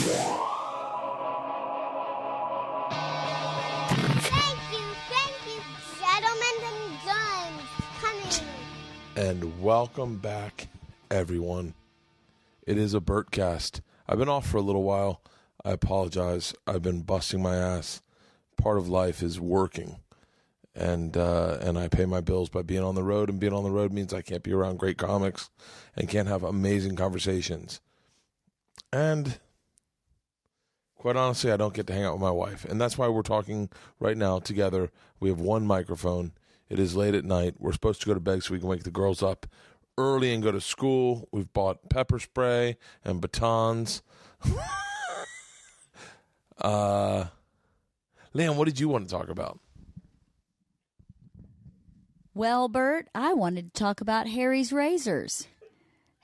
Thank you, gentlemen and guns coming. And welcome back, everyone. It is a Bertcast. I've been off for a little while. I apologize. I've been busting my ass. Part of life is working. And I pay my bills by being on the road, and being on the road means I can't be around great comics and can't have amazing conversations. And quite honestly, I don't get to hang out with my wife. And that's why we're talking right now together. We have one microphone. It is late at night. We're supposed to go to bed so we can wake the girls up early and go to school. We've bought pepper spray and batons. Liam, what did you want to talk about? Well, Bert, I wanted to talk about Harry's Razors.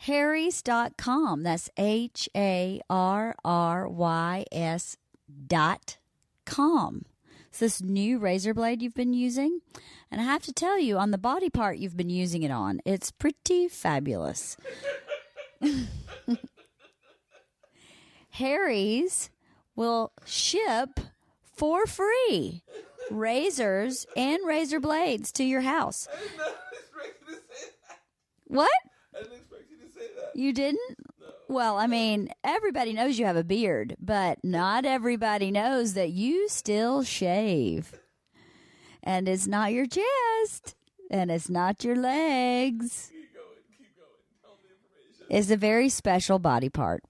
Harry's.com. That's HARRYS.com. It's this new razor blade you've been using. And I have to tell you, on the body part you've been using it on, it's pretty fabulous. Harry's will ship for free razors and razor blades to your house. I did not expect you to say that. What? I didn't expect you to say that. You didn't? No. Well, I mean, everybody knows you have a beard, but not everybody knows that you still shave. And it's not your chest, and it's not your legs. Keep going. Tell me the information. It's a very special body part.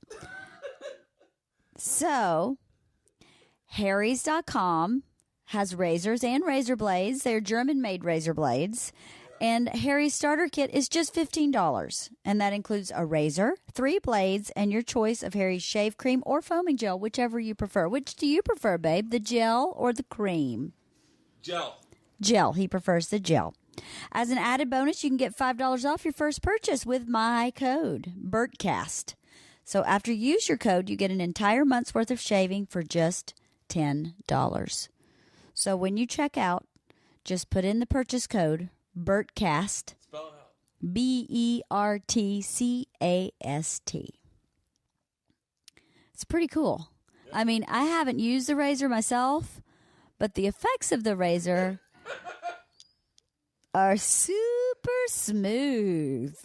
So, Harry's.com has razors and razor blades. They're German-made razor blades. And Harry's starter kit is just $15. And that includes a razor, 3 blades, and your choice of Harry's shave cream or foaming gel, whichever you prefer. Which do you prefer, babe? The gel or the cream? Gel. Gel. He prefers the gel. As an added bonus, you can get $5 off your first purchase with my code, Bertcast. So after you use your code, you get an entire month's worth of shaving for just $10. So when you check out, just put in the purchase code, Bertcast. Spell it out. BERTCAST. It's pretty cool. Yep. I mean, I haven't used the razor myself, but the effects of the razor are super smooth.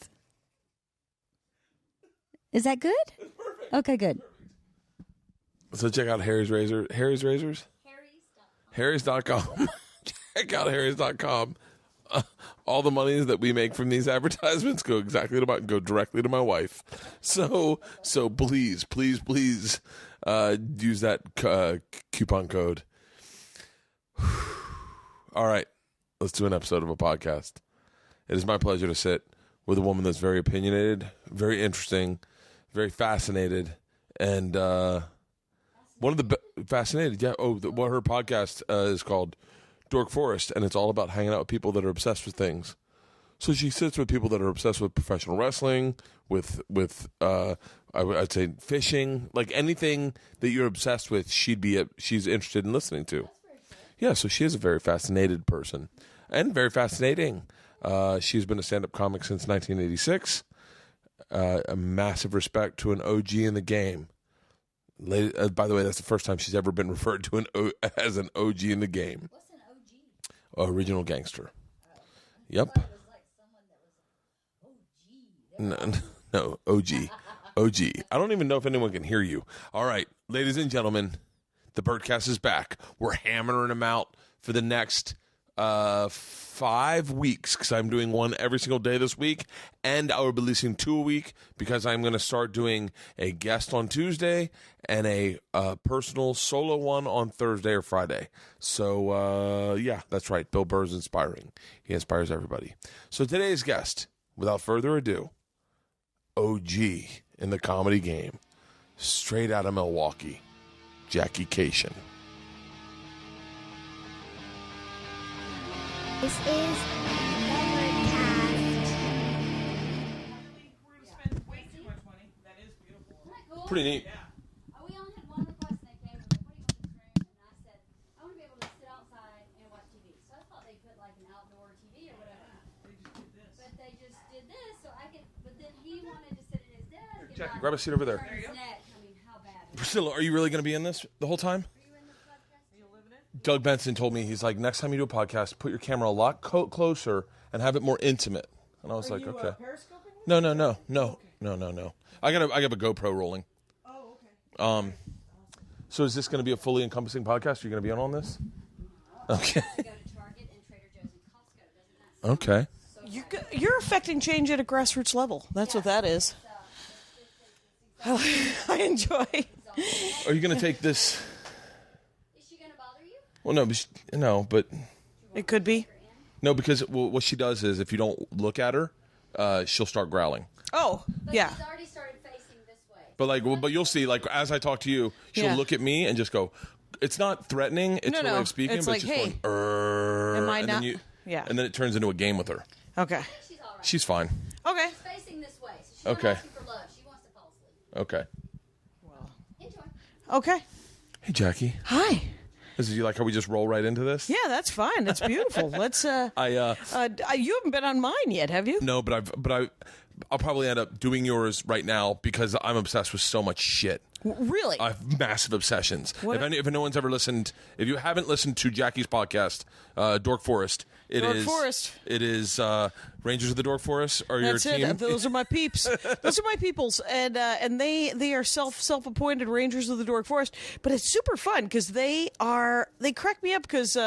Is that good? It's perfect. Okay, good. So check out Harry's Razor. Harry's Razors? Harry's.com. Check out Harry's.com. All the monies that we make from these advertisements go directly to my wife. So please use that coupon code. All right, let's do an episode of a podcast. It is my pleasure to sit with a woman that's very opinionated, very interesting, very fascinated, and one of the fascinated. Yeah. What her podcast is called. Dork Forest, and it's all about hanging out with people that are obsessed with things. So she sits with people that are obsessed with professional wrestling, with I'd say fishing, like anything that you're obsessed with. She's interested in listening to. Yeah, so she is a very fascinated person and very fascinating. She's been a stand-up comic since 1986. A massive respect to an OG in the game. By the way, that's the first time she's ever been referred to as an OG in the game. Original gangster. Yep. I thought it was like someone that was No, OG. OG. I don't even know if anyone can hear you. All right, ladies and gentlemen, the Bertcast is back. We're hammering them out for the next 5 weeks because I'm doing one every single day this week, and I will be releasing 2 a week because I'm going to start doing a guest on Tuesday and a personal solo one on Thursday or Friday. So, yeah, that's right. Bill Burr's inspiring. He inspires everybody. So today's guest, without further ado, OG in the comedy game, straight out of Milwaukee, Jackie Kashian. This is Bertcast. We're going to spend way too much money. That is beautiful. Isn't that cool? Pretty neat. Yeah. We only had one request, and they came and like, what do you want this room? And I said, I want to be able to sit outside and watch TV. So I thought they put like an outdoor TV or whatever. They just did this. But they just did this, so I could. But then he wanted to sit at his desk. Jackie, grab a seat over there. His neck. I mean, how bad? Priscilla, are you really going to be in this the whole time? Doug Benson told me, he's like, next time you do a podcast, put your camera a lot closer and have it more intimate. And I was like, okay. No. I got a GoPro rolling. Oh, okay. So is this going to be a fully encompassing podcast? Are you going to be on this? Okay. Okay. You're affecting change at a grassroots level. That's what that is. I enjoy. Are you going to take this? Is she going to bother you? Well, but It could be. no, because what she does is if you don't look at her, she'll start growling. Oh, yeah. She's already started facing this way. But you'll see, like, as I talk to you, she'll Yeah. look at me and just go. It's not threatening. It's her way of speaking, It's but like, just hey, going. am I and not? Then Yeah. And then it turns into a game with her. Okay. She's all right. She's fine. Okay. She's facing this way, so she's Okay. not asking for love. She wants to fall asleep. Okay. Enjoy. Okay. Hey, Jackie. Hi. Is you like how we just roll right into this? Yeah, that's fine. That's beautiful. Let's. You haven't been on mine yet, have you? No, I'll probably end up doing yours right now because I'm obsessed with so much shit. Really? I have massive obsessions. What? If no one's ever listened, if you haven't listened to Jackie's podcast, Dork Forest, Dork Forest. It is Rangers of the Dork Forest are That's your team. it. Those are my peeps. Those are my peoples, and they are self-appointed Rangers of the Dork Forest. But it's super fun because they crack me up because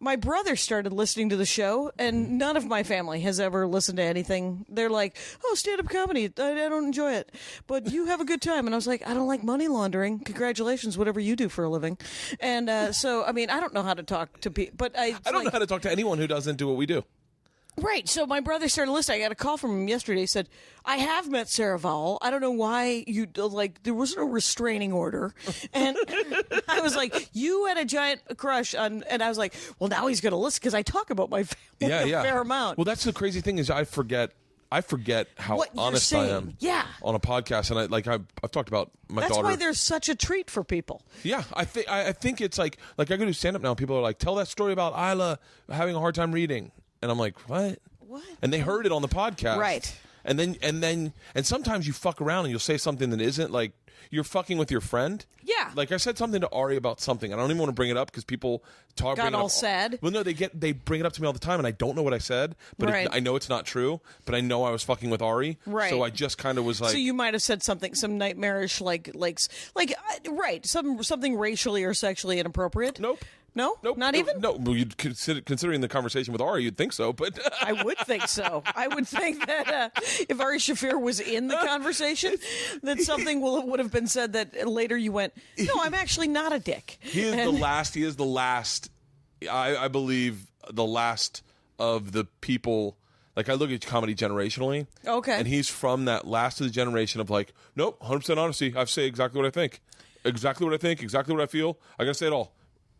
my brother started listening to the show, and none of my family has ever listened to anything. They're like, oh, stand-up comedy, I don't enjoy it. But you have a good time. And I was like, I don't like money laundering. Congratulations, whatever you do for a living. And so, I mean, I don't know how to talk to people. But I don't know how to talk to anyone who doesn't do what we do. Right. So my brother started listening. I got a call from him yesterday. He said, I have met Sarah Vowell. I don't know why you, like, there was no restraining order. And I was like, you had a giant crush on, and I was like, well, now he's going to listen because I talk about my family a fair amount. Well, that's the crazy thing is I forget how What you're honest I saying. am Yeah. on a podcast. And I've talked about my That's daughter. why there's such a treat for people. Yeah, I think it's like I go to stand up now. People are like, tell that story about Isla having a hard time reading. And I'm like, what? And they heard it on the podcast. Right. And sometimes you fuck around and you'll say something that isn't like you're fucking with your friend. Yeah. Like I said something to Ari about something. I don't even want to bring it up because people Got bring it all up. sad? Well, no, they bring it up to me all the time and I don't know what I said. But Right. I know it's not true. But I know I was fucking with Ari. Right. So I just kind of was like. So you might have said something, some nightmarish, right, something racially or sexually inappropriate. Nope. No? Nope. Not even? No. Well, you'd considering the conversation with Ari, you'd think so, but I would think so. I would think that if Ari Shaffir was in the conversation, that something would have been said that later you went, no, I'm actually not a dick. He is the last, I believe, the last of the people. Like, I look at comedy generationally. Okay. And he's from that last of the generation of like, nope, 100% honesty. I say exactly what I think. Exactly what I think. Exactly what I feel. I got to say it all.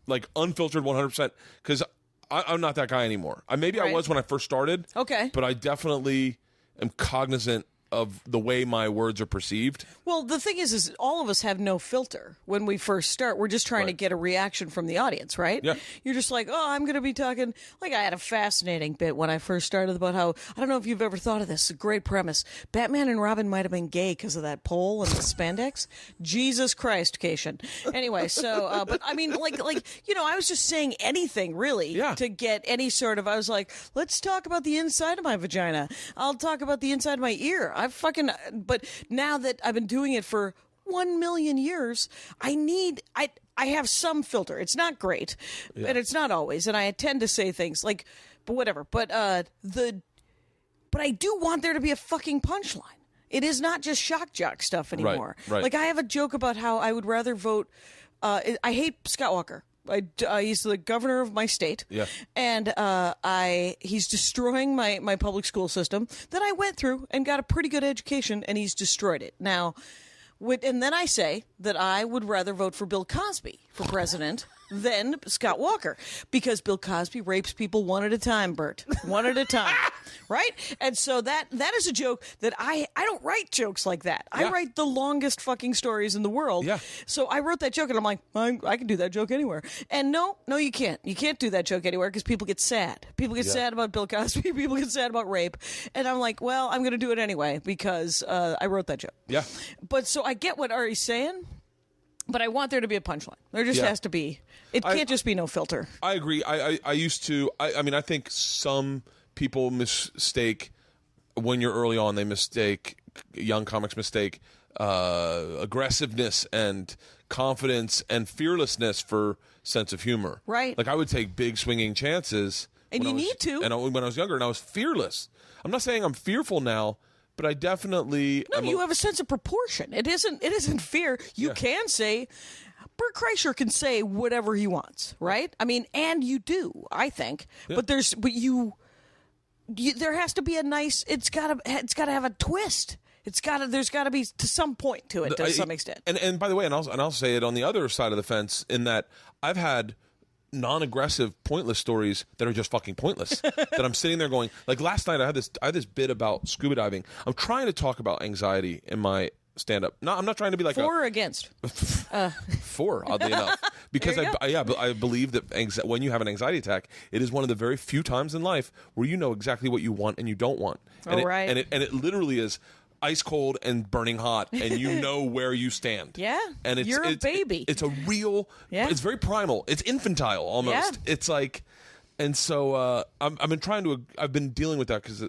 Like, unfiltered 100%. Because I'm not that guy anymore. Maybe I was when I first started. Okay. But I definitely am cognizant of the way my words are perceived. Well, the thing is all of us have no filter when we first start. We're just trying to get a reaction from the audience, right? Yeah. You're just like, oh, I'm going to be talking. Like, I had a fascinating bit when I first started about how, I don't know if you've ever thought of this, it's a great premise. Batman and Robin might have been gay because of that pole and the spandex. Jesus Christ, Kashian. Anyway, so, but I mean, like, I was just saying anything really to get any sort of, I was like, let's talk about the inside of my vagina. I'll talk about the inside of my ear. But now that I've been doing it for 1 million years, I have some filter. It's not great, and it's not always, and I tend to say things like, but whatever. But I do want there to be a fucking punchline. It is not just shock jock stuff anymore. Right. Like, I have a joke about how I would rather vote. I hate Scott Walker. He's the governor of my state, and he's destroying my public school system that I went through and got a pretty good education, and he's destroyed it. Now, and then I say that I would rather vote for Bill Cosby for president than Scott Walker, because Bill Cosby rapes people one at a time, Bert. One at a time. Right? And so that is a joke that I don't write jokes like that. I write the longest fucking stories in the world. Yeah. So I wrote that joke and I'm like, I can do that joke anywhere. And no, you can't. You can't do that joke anywhere because people get sad. People get sad about Bill Cosby. People get sad about rape. And I'm like, well, I'm going to do it anyway because I wrote that joke. Yeah. But so I get what Ari's saying, but I want there to be a punchline. There just has to be. It can't just be no filter. I agree. I used to. I mean, I think some people mistake when you're early on. They mistake young comics mistake aggressiveness and confidence and fearlessness for sense of humor. Right. Like I would take big swinging chances. And you need to. And when I was younger, and I was fearless. I'm not saying I'm fearful now, but I definitely. No, you have a sense of proportion. It isn't fear. You can say. Bert Kreischer can say whatever he wants, right? I mean, and you do, I think. Yeah. But there has to be a nice. It's got to have a twist. There's got to be to some point to it to some extent. And by the way, and I'll say it on the other side of the fence in that I've had non-aggressive, pointless stories that are just fucking pointless. That I'm sitting there going, like last night I had this bit about scuba diving. I'm trying to talk about anxiety in my stand-up. No, I'm not trying to be like for or against. For, oddly enough, because I believe that when you have an anxiety attack, it is one of the very few times in life where you know exactly what you want and you don't want. And it literally is ice cold and burning hot, and you know where you stand. Yeah, and you're a baby. It's a real. Yeah. It's very primal. It's infantile almost. Yeah. It's like. And so I've been dealing with that because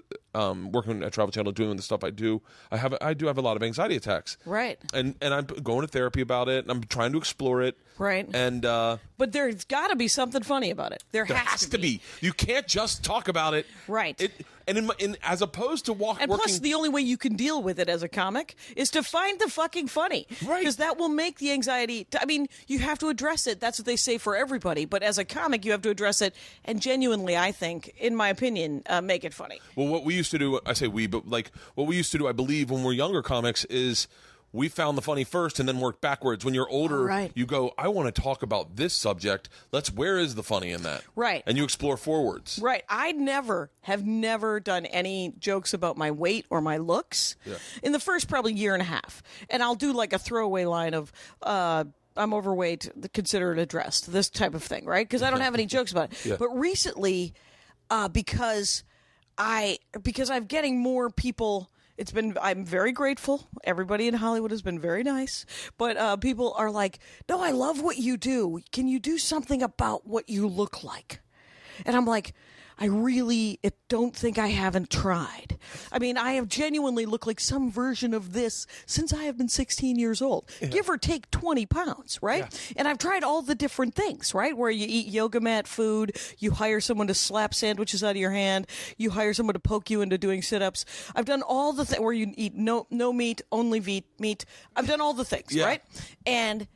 working at Travel Channel, doing the stuff I do, I do have a lot of anxiety attacks. Right. And I'm going to therapy about it, and I'm trying to explore it. Right. And but there's got to be something funny about it. There has to be. You can't just talk about it. Right. And as opposed to working. Plus, the only way you can deal with it as a comic is to find the fucking funny. Right. Because that will make the anxiety. I mean, you have to address it. That's what they say for everybody. But as a comic, you have to address it. And genuinely, I think, in my opinion, make it funny. Well, what we used to do, I say we, but like what we used to do, I believe, when we're younger comics is. We found the funny first and then worked backwards. When you're older, you go, I want to talk about this subject. Where is the funny in that? Right. And you explore forwards. Right. I have never done any jokes about my weight or my looks in the first probably year and a half. And I'll do like a throwaway line of, I'm overweight, consider it addressed, this type of thing, right? Because I don't have any jokes about it. Yeah. But recently, because I'm getting more people... I'm very grateful. Everybody in Hollywood has been very nice. But people are like, no, I love what you do. Can you do something about what you look like? And I'm like, I really don't think I haven't tried. I mean, I have genuinely looked like some version of this since I have been 16 years old. Yeah. Give or take 20 pounds, right? Yeah. And I've tried all the different things, right? Where you eat yoga mat food, you hire someone to slap sandwiches out of your hand, you hire someone to poke you into doing sit-ups. I've done all the things where you eat no meat, only meat. I've done all the things, right? And...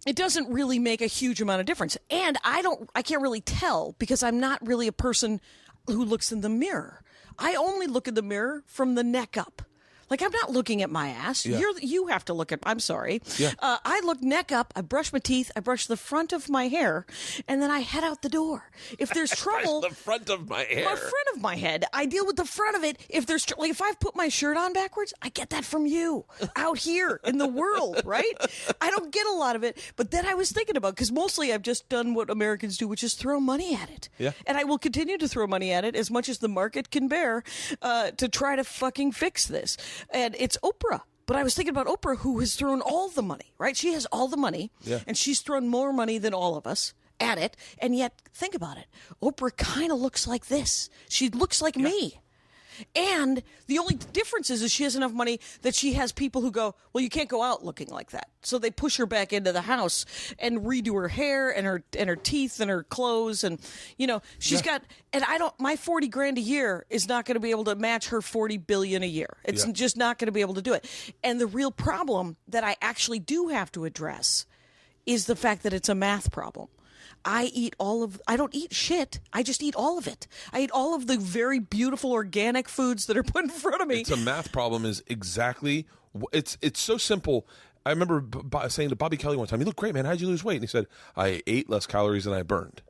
it doesn't really make a huge amount of difference. And I can't really tell because I'm not really a person who looks in the mirror. I only look in the mirror from the neck up. Like, I'm not looking at my ass. Yeah. You have to look at... I'm sorry. Yeah. I look neck up. I brush my teeth. I brush the front of my hair. And then I head out the door. If there's trouble... the front of my hair. My front of my head. I deal with the front of it. If there's... like, if I've put my shirt on backwards, I get that from you. Out here in the world, right? I don't get a lot of it. But then I was thinking about... because mostly I've just done what Americans do, which is throw money at it. Yeah. And I will continue to throw money at it as much as the market can bear to try to fucking fix this. And it's Oprah. But I was thinking about Oprah, who has thrown all the money, right? She has all the money, and she's thrown more money than all of us at it. And yet, think about it. Oprah kind of looks like this. She looks like me. And the only difference is she has enough money that she has people who go, well, you can't go out looking like that. So they push her back into the house and redo her hair and her teeth and her clothes. And, you know, she's got, and my 40 grand a year is not going to be able to match her 40 billion a year. It's just not going to be able to do it. And the real problem that I actually do have to address is the fact that it's a math problem. I don't eat shit. I just eat all of it. I eat all of the very beautiful organic foods that are put in front of me. It's a math problem is exactly, it's so simple I remember saying to Bobby Kelly one time, "You look great, man. How'd you lose weight?" And he said, "I ate less calories than I burned."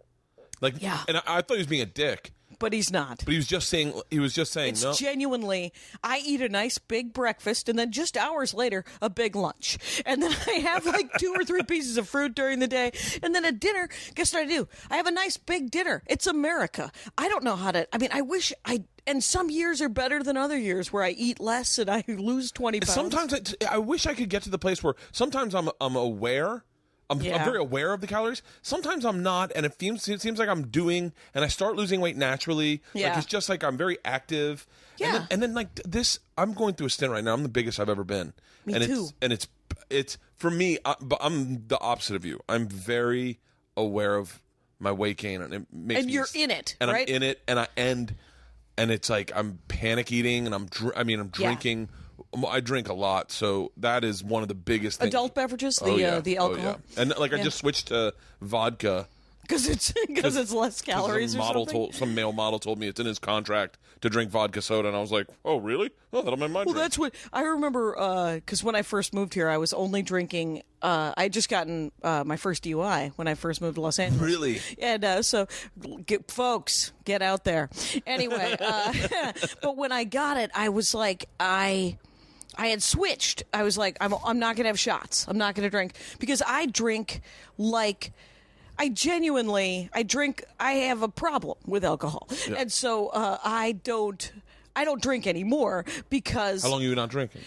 Like, Yeah. And I thought he was being a dick. But he's not. But he was just saying. It's no. genuinely. I eat a nice big breakfast, and then just hours later, a big lunch, and then I have like 2 or 3 pieces of fruit during the day, and then at dinner, guess what I do? I have a nice big dinner. It's America. I don't know how to. I mean, I wish I. And some years are better than other years where I eat less and I lose 20 pounds. Sometimes I wish I could get to the place where sometimes I'm aware. I'm very aware of the calories. Sometimes I'm not, and it seems like I'm doing, and I start losing weight naturally. Yeah. Like it's just like I'm very active. Yeah. And then like this, I'm going through a stint right now. I'm the biggest I've ever been. Me and too. It's for me. But I'm the opposite of you. I'm very aware of my weight gain, and it makes And me, you're in it, and right? I'm in it, and it's like I'm panic eating, and I'm drinking. I drink a lot, so that is one of the biggest things. Adult beverages, the alcohol. Oh, yeah. And like I just switched to vodka because it's less calories or something. Some male model told me it's in his contract to drink vodka soda, and I was like, oh really? Oh, that'll make my drink. Well, that's what I remember. Because when I first moved here, I was only drinking. I had just gotten my first DUI when I first moved to Los Angeles. Really? And so, folks, get out there. Anyway, but when I got it, I was like, I had switched. I was like, I'm not going to have shots. I'm not going to drink because I drink like. I have a problem with alcohol. Yeah. And so I don't drink anymore because... How long have you not drinking?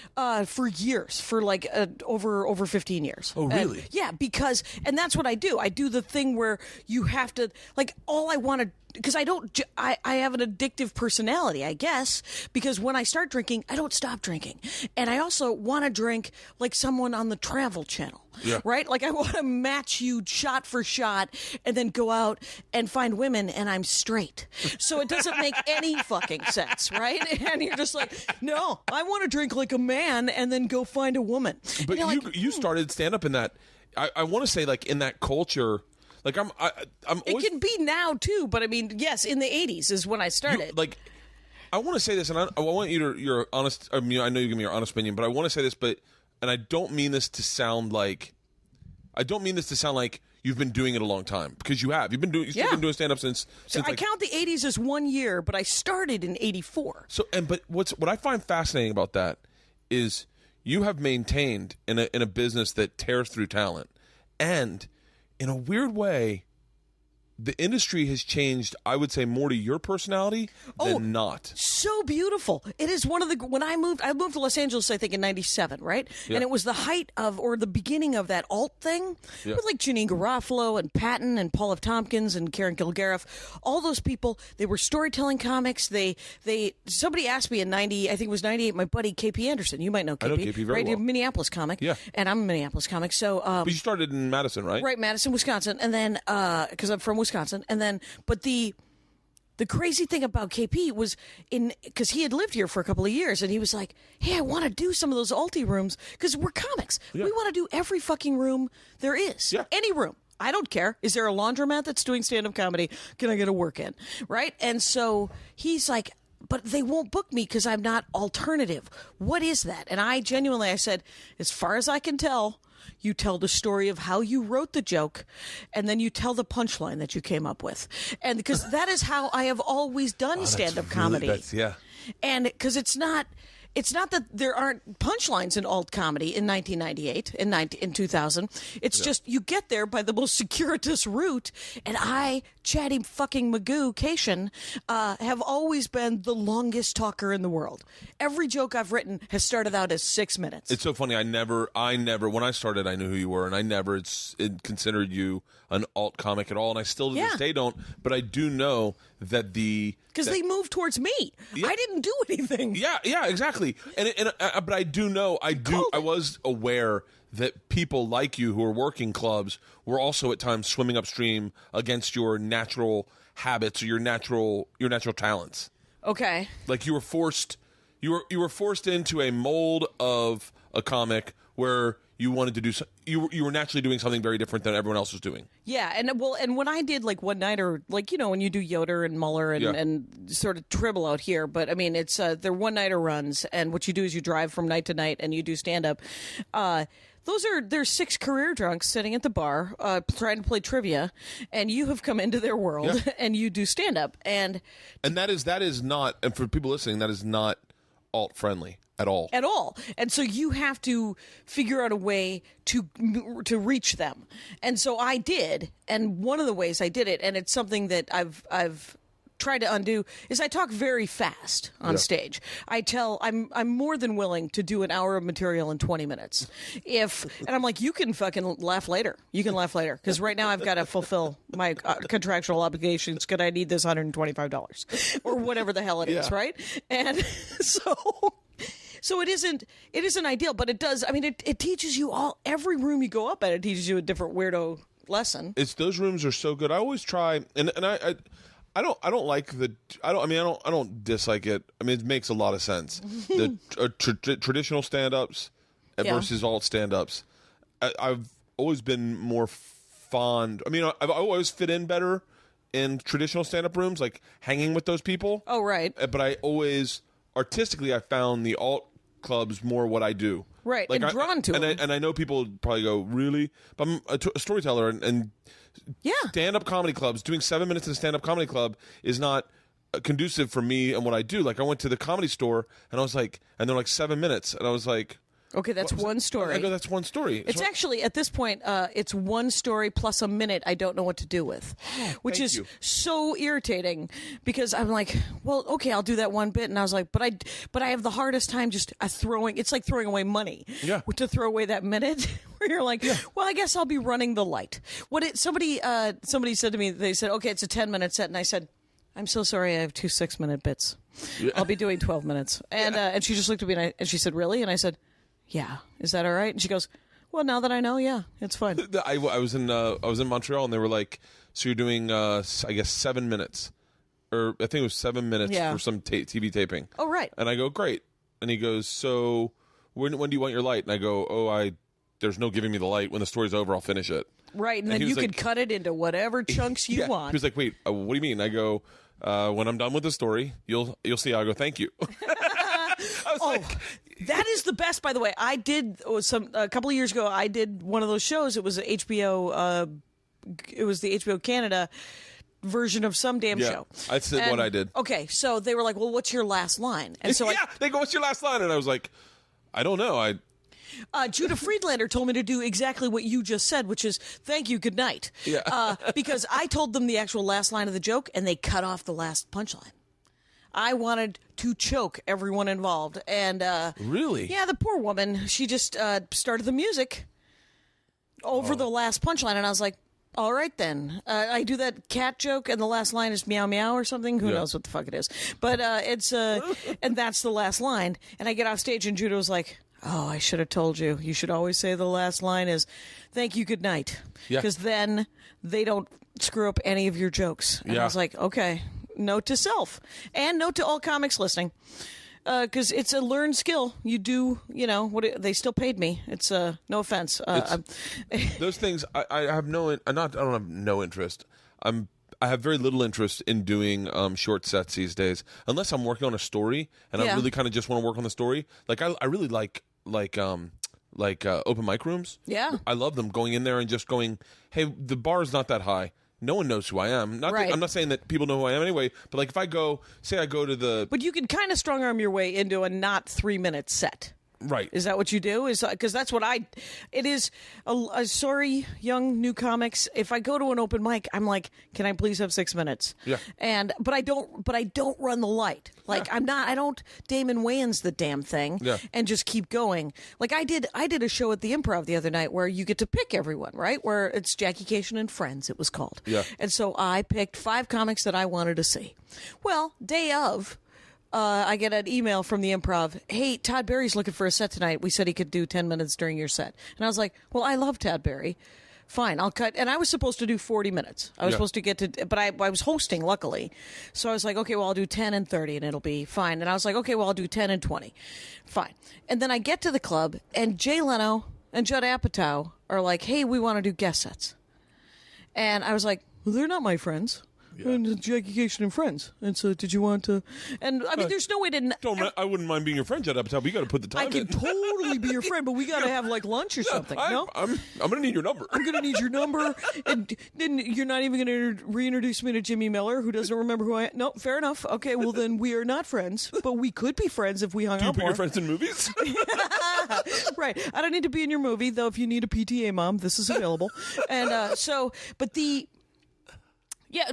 For years, for like over 15 years. Oh, really? And that's what I do. I do the thing where you have to, like, all I want to, because I have an addictive personality, I guess, because when I start drinking, I don't stop drinking. And I also want to drink like someone on the Travel Channel. Yeah. Right? Like I want to match you shot for shot and then go out and find women and I'm straight. So it doesn't make any fucking sense, right? And you're just like, no, I want to drink like a man and then go find a woman. But you started stand-up in that, I want to say like in that culture, like I'm always... It can be now too, but I mean, yes, in the 80s is when I started. I want to say this, and I want your honest, I mean, I know you give me your honest opinion, but I want to say this, and I don't mean this to sound like you've been doing it a long time, because you have. You've been doing stand-up since I count the 80s as 1 year, but I started in 84. So, but what I find fascinating about that is you have maintained in a business that tears through talent, and in a weird way, the industry has changed, I would say, more to your personality than not. So beautiful. It is one of the... When I moved to Los Angeles, I think, in 97, right? Yeah. And it was the height of, or the beginning of that alt thing with like Janine Garofalo and Patton and Paul F. Tompkins and Karen Kilgariff. All those people, they were storytelling comics. Somebody asked me in 90, I think it was 98, my buddy KP Anderson. You might know KP. I know KP very well. Minneapolis comic. Yeah. And I'm a Minneapolis comic. So, but you started in Madison, right? Right, Madison, Wisconsin. And then, because I'm from Wisconsin. And then, but the crazy thing about KP was because he had lived here for a couple of years, and he was like, hey, I want to do some of those alti rooms because we're comics. Yeah. We want to do every fucking room there is. Yeah. Any room. I don't care. Is there a laundromat that's doing stand-up comedy? Can I get a work in? Right? And so he's like, but they won't book me because I'm not alternative. What is that? And I said, as far as I can tell, you tell the story of how you wrote the joke, and then you tell the punchline that you came up with. And because that is how I have always done stand-up comedy. And because it's not that there aren't punchlines in alt comedy in 1998, in 2000. It's just you get there by the most circuitous route. And I, Chatty fucking Magoo Kashian, have always been the longest talker in the world. Every joke I've written has started out as 6 minutes. It's so funny. I never, when I started, I knew who you were, and I never considered you an alt comic at all, and I still to this day don't. But I do know that because they moved towards me. I didn't do anything. Yeah, exactly. But I do know, I was aware that people like you who are working clubs were also at times swimming upstream against your natural habits or your natural talents. Okay. Like you were forced into a mold of a comic where you wanted to do you were naturally doing something very different than everyone else was doing. Yeah, and when I did like one nighter, like when you do Yoder and Muller and sort of Tribble out here, but I mean they're one nighter runs, and what you do is you drive from night to night and you do stand up. they're 6 career drunks sitting at the bar trying to play trivia, and you have come into their world and you do stand-up. And that is not, and for people listening, that is not alt-friendly. At all. And so you have to figure out a way to reach them. And so I did. And one of the ways I did it, and it's something that I've tried to undo, is I talk very fast on stage. I'm more than willing to do an hour of material in 20 minutes. And I'm like, you can fucking laugh later. Because right now I've got to fulfill my contractual obligations because I need this $125 or whatever the hell it is, right? And so it isn't ideal, but it does. I mean, it teaches you every room you go up at, it teaches you a different weirdo lesson. Those rooms are so good. I always try, and I don't like I don't dislike it. I mean, it makes a lot of sense. The traditional stand-ups versus alt stand-ups. I've always been more fond. I mean, I've always fit in better in traditional stand-up rooms, like hanging with those people. Oh, right. But I always, artistically, I found the alt clubs more what I do. Right, like, and drawn to them. And I know people probably go, really? But I'm a storyteller, and stand-up comedy clubs, doing 7 minutes in a stand-up comedy club is not conducive for me and what I do. Like, I went to the Comedy Store, and I was like, and they're like 7 minutes, and I was like, okay, that's one story. I go, that's one story. It's actually, at this point, it's one story plus a minute I don't know what to do with, which is so irritating because I'm like, well, okay, I'll do that one bit. And I was like, but I have the hardest time just it's like throwing away money to throw away that minute where you're like, well, I guess I'll be running the light. Somebody said to me, they said, okay, it's a 10-minute set. And I said, I'm so sorry, I have 2 6-minute bits. I'll be doing 12 minutes. And she just looked at me and she said, really? And I said, yeah, is that all right? And she goes, well, now that I know, yeah, it's fine. I was in Montreal, and they were like, so you're doing, I guess, 7 minutes. Or I think it was 7 minutes for some TV taping. Oh, right. And I go, great. And he goes, so when do you want your light? And I go, there's no giving me the light. When the story's over, I'll finish it. Right, and then you can cut it into whatever chunks you want. He was like, wait, what do you mean? I go, when I'm done with the story, you'll see. I go, thank you. I was like... That is the best, by the way. I did a couple of years ago. I did one of those shows. It was HBO. It was the HBO Canada version of some damn show. That's what I did. Okay, so they were like, "Well, what's your last line?" And so they go, "What's your last line?" And I was like, "I don't know." Judah Friedlander told me to do exactly what you just said, which is "Thank you, good night." Yeah. Because I told them the actual last line of the joke, and they cut off the last punchline. I wanted to choke everyone involved, and really, yeah, the poor woman. She just started the music over the last punchline, and I was like, "All right, then." I do that cat joke, and the last line is "meow meow" or something. Who knows what the fuck it is? But it's and that's the last line. And I get off stage, and Judah was like, "Oh, I should have told you. You should always say the last line is thank you, good night, because then they don't screw up any of your jokes." And I was like, "Okay." Note to self, and note to all comics listening, because it's a learned skill. You do, they still paid me. It's no offense. Those things I have I don't have no interest. I have very little interest in doing short sets these days, unless I'm working on a story and I really kind of just want to work on the story. Like I really like open mic rooms. Yeah, I love them. Going in there and just going, hey, the bar is not that high. No one knows who I am. I'm not saying that people know who I am anyway, but like if I go to the... But you can kind of strong arm your way into a not 3-minute set. Right. Is that what you do? Because that's what it is. Sorry, young new comics. If I go to an open mic, I'm like, can I please have 6 minutes? Yeah. But I don't run the light. Like I don't Damon Wayans the damn thing and just keep going. Like I did a show at the Improv the other night where you get to pick everyone, right? Where it's Jackie Kashian and Friends, it was called. Yeah. And so I picked 5 comics that I wanted to see. Well, day of, I get an email from the Improv. Hey, Todd Barry's looking for a set tonight. We said he could do 10 minutes during your set. And I was like, well, I love Todd Barry. Fine, I'll cut. And I was supposed to do 40 minutes. I was supposed to get to, but I was hosting, luckily. So I was like, okay, well, I'll do 10 and 30 and it'll be fine. And I was like, okay, well, I'll do 10 and 20. Fine. And then I get to the club and Jay Leno and Judd Apatow are like, hey, we want to do guest sets. And I was like, well, they're not my friends. and Jackie Kashian and friends. And so, did you want to? And I mean, there's no way to. I wouldn't mind being your friend, Judd Apatow, but you got to put the time I can in. totally be your friend, but we got to have like lunch or something. No, I'm going to need your number. I'm going to need your number, and then you're not even going to reintroduce me to Jimmy Miller, who doesn't remember who I am. No, fair enough. Okay, well then we are not friends, but we could be friends if we hung out more. Do you put your friends in movies? Right. I don't need to be in your movie, though. If you need a PTA mom, this is available. And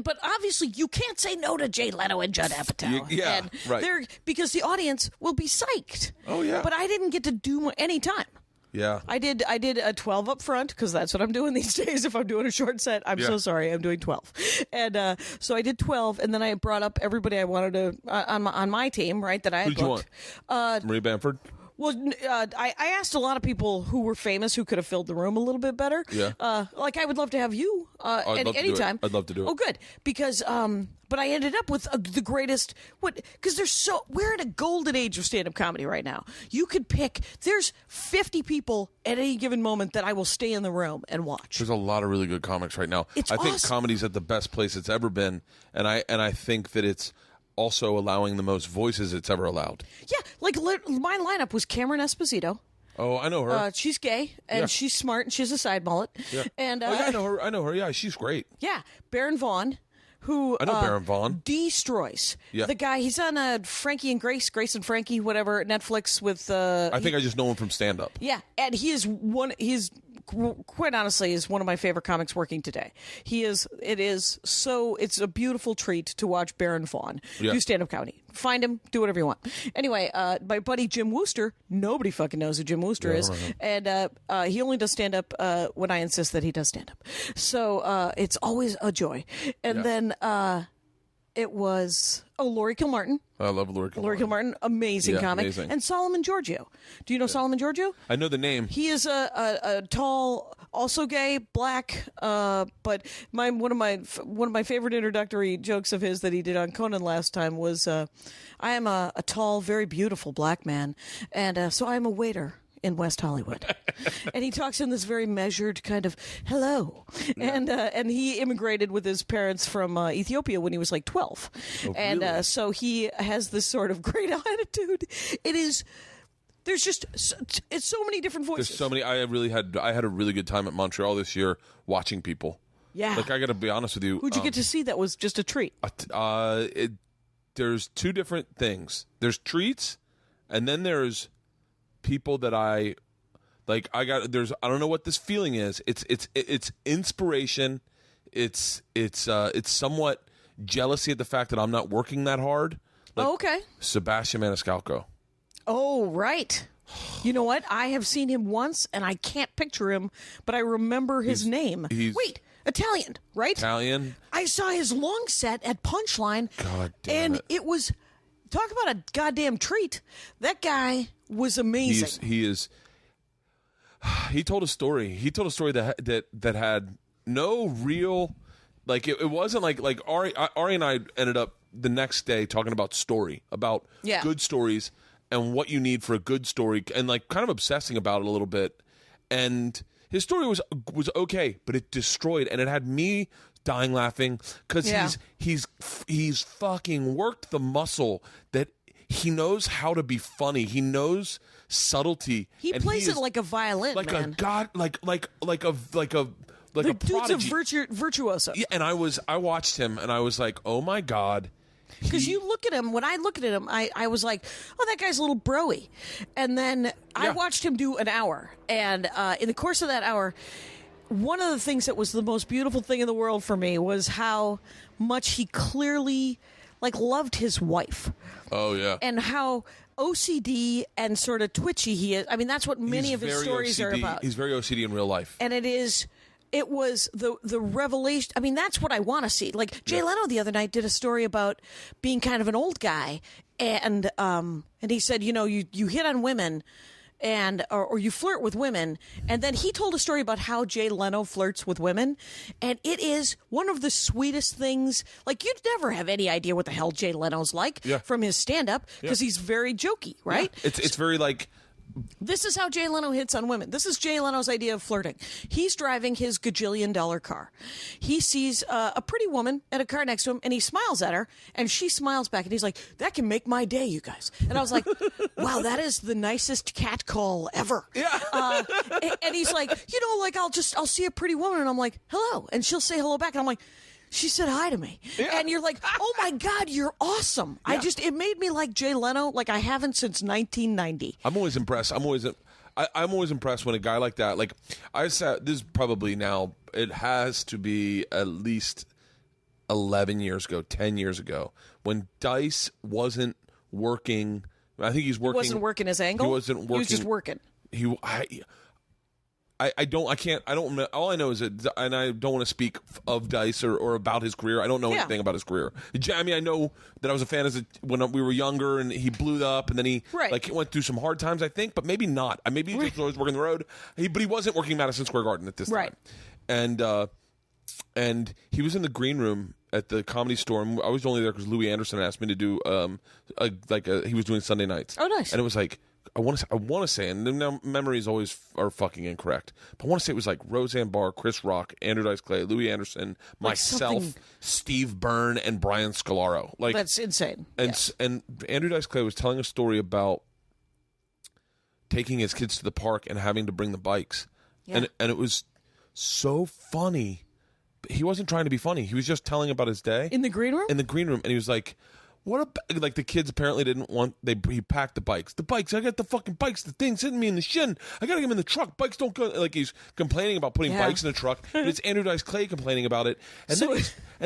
but obviously you can't say no to Jay Leno and Judd Apatow. Yeah, and right. Because the audience will be psyched. Oh, yeah. But I didn't get to do any time. Yeah. I did a 12 up front because that's what I'm doing these days. If I'm doing a short set, I'm so sorry. I'm doing 12. And so I did 12, and then I brought up everybody I wanted to on my team, right, that I had booked. Who'd you want? Marie Bamford? Well, I asked a lot of people who were famous who could have filled the room a little bit better. Yeah. Like, I would love to have you anytime. I'd love to do it. Oh, good. Because, but I ended up with the greatest, because we're in a golden age of stand-up comedy right now. You could pick, there's 50 people at any given moment that I will stay in the room and watch. There's a lot of really good comics right now. It's I think awesome. comedy's at the best place it's ever been, and I think that it's also allowing the most voices it's ever allowed. Yeah, like my lineup was Cameron Esposito. Oh, I know her. She's gay, and she's smart, and she has a side mullet. Yeah. And I know her. Yeah, she's great. Yeah, Baron Vaughn, who I know Baron Vaughn destroys. Yeah. The guy. He's on Frankie and Grace and Frankie, whatever, Netflix with. I think I just know him from stand up. Yeah, and he's quite honestly is one of my favorite comics working today. It's a beautiful treat to watch Baron Vaughn do stand-up comedy. Find him, do whatever you want. Anyway, my buddy Jim Wooster, nobody fucking knows who Jim Wooster is, and he only does stand-up when I insist that he does stand-up. So it's always a joy. And then it was Laurie Kilmartin. I love Laurie Kilmartin. Laurie Kilmartin, amazing comic. Amazing. And Solomon Giorgio. Do you know Solomon Giorgio? I know the name. He is a tall, also gay, black. But one of my favorite introductory jokes of his that he did on Conan last time was, "I am a tall, very beautiful black man, and so I am a waiter in West Hollywood." And he talks in this very measured kind of hello. Yeah. And he immigrated with his parents from Ethiopia when he was like 12. Oh, and really? So he has this sort of great attitude. There's just it's so many different voices. There's so many. I had a really good time at Montreal this year watching people. Yeah. Like, I got to be honest with you. Who'd you get to see that was just a treat? There's two different things. There's treats, and then there's people that I don't know what this feeling is. It's inspiration. It's somewhat jealousy at the fact that I'm not working that hard. Like, okay. Sebastian Maniscalco. Oh, right. You know what? I have seen him once, and I can't picture him, but I remember his name. Wait, Italian, right? Italian. I saw his long set at Punchline. God damn and it was, talk about a goddamn treat. That guy was amazing. He told a story. He told a story that had no real, like, it wasn't like Ari and I ended up the next day talking about good stories and what you need for a good story, and like kind of obsessing about it a little bit. And his story was okay, but it destroyed, and it had me dying laughing because he's fucking worked the muscle that he knows how to be funny. He knows subtlety. He plays it like a violin, like man. a god, like a the a prodigy. Dude's a virtuoso. Yeah, and I watched him, and I was like, oh my god. Because you look at him, when I looked at him, I was like, oh, that guy's a little broy. And then I watched him do an hour. And in the course of that hour, one of the things that was the most beautiful thing in the world for me was how much he clearly, like, loved his wife. Oh, yeah. And how OCD and sort of twitchy he is. I mean, that's what many of his stories are about. He's very OCD in real life. And it was the revelation. I mean, that's what I want to see. Like, Jay Leno the other night did a story about being kind of an old guy, and he said, you hit on women, or you flirt with women, and then he told a story about how Jay Leno flirts with women, and it is one of the sweetest things. Like, you'd never have any idea what the hell Jay Leno's like from his stand-up, because he's very jokey, right? Yeah. It's very like This is how Jay Leno hits on women. This is Jay Leno's idea of flirting. He's driving his gajillion-dollar car. He sees a pretty woman at a car next to him, and he smiles at her, and she smiles back, and he's like, that can make my day, you guys. And I was like, wow, that is the nicest cat call ever. Yeah. And he's like, like, I'll see a pretty woman, and I'm like, hello. And she'll say hello back, and I'm like, she said hi to me. Yeah. And you're like, oh my God, you're awesome. Yeah. It made me like Jay Leno like I haven't since 1990. I'm always impressed. I'm always impressed when a guy like that, like I said, this is probably now, it has to be at least 11 years ago, 10 years ago, when Dice wasn't working. I think he's working. He wasn't working his angle? He wasn't working. He was just working. All I know is that, and I don't want to speak of Dice or about his career. I don't know anything about his career. I mean, I know that I was a fan when we were younger, and he blew up, and then he went through some hard times, I think, but maybe not. Maybe he just was working the road. But he wasn't working Madison Square Garden at this time. And he was in the green room at the Comedy Store, and I was only there because Louis Anderson asked me to do he was doing Sunday nights. Oh, nice. And it was like, I want to say, and now memories always are fucking incorrect, but I want to say it was like Roseanne Barr, Chris Rock, Andrew Dice Clay, Louis Anderson, myself, Steve Byrne, and Brian Scalaro. Like, that's insane. And Andrew Dice Clay was telling a story about taking his kids to the park and having to bring the bikes, and it was so funny. He wasn't trying to be funny. He was just telling about his day in the green room. And he was like, like the kids apparently didn't want. He packed the bikes. I got the fucking bikes. The thing's hitting me in the shin. I gotta get them in the truck. Bikes don't go. Like, he's complaining about putting bikes in the truck, but it's Andrew Dice Clay complaining about it. And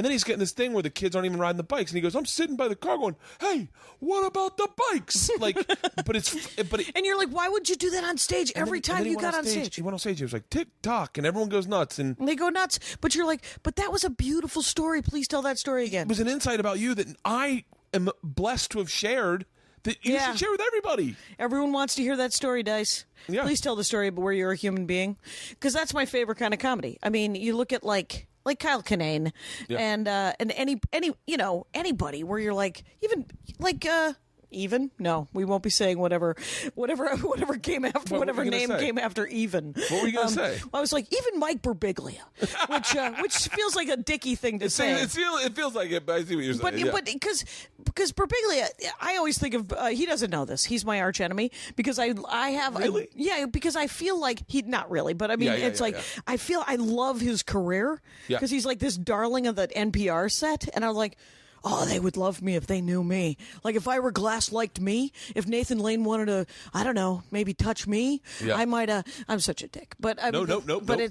then he's getting this thing where the kids aren't even riding the bikes, and he goes, "I'm sitting by the car going, hey, what about the bikes?" Like, and you're like, why would you do that on stage every time you got on stage? He went on stage. He was like, tick tock, and everyone goes nuts, and they go nuts. But you're like, but that was a beautiful story. Please tell that story again. It was an insight about you that I am blessed to have shared, that you should share with everybody. Everyone wants to hear that story, Dice. Yeah. Please tell the story about where you're a human being, because that's my favorite kind of comedy. I mean, you look at like Kyle Kinane and anybody where you're like, even no, we won't be saying whatever came after whatever name came after even. What were you gonna say? I was like, even Mike Birbiglia, which feels like a dicky thing to say. It feels like it, but I see what you're saying. But because Birbiglia, I always think of he doesn't know this. He's my arch enemy because I have really because I feel like he not really, but I mean I feel I love his career because he's like this darling of the NPR set, and I was like, oh, they would love me if they knew me. Like, if Ira Glass liked me, if Nathan Lane wanted to, I don't know, maybe touch me, I might I'm such a dick. But no. But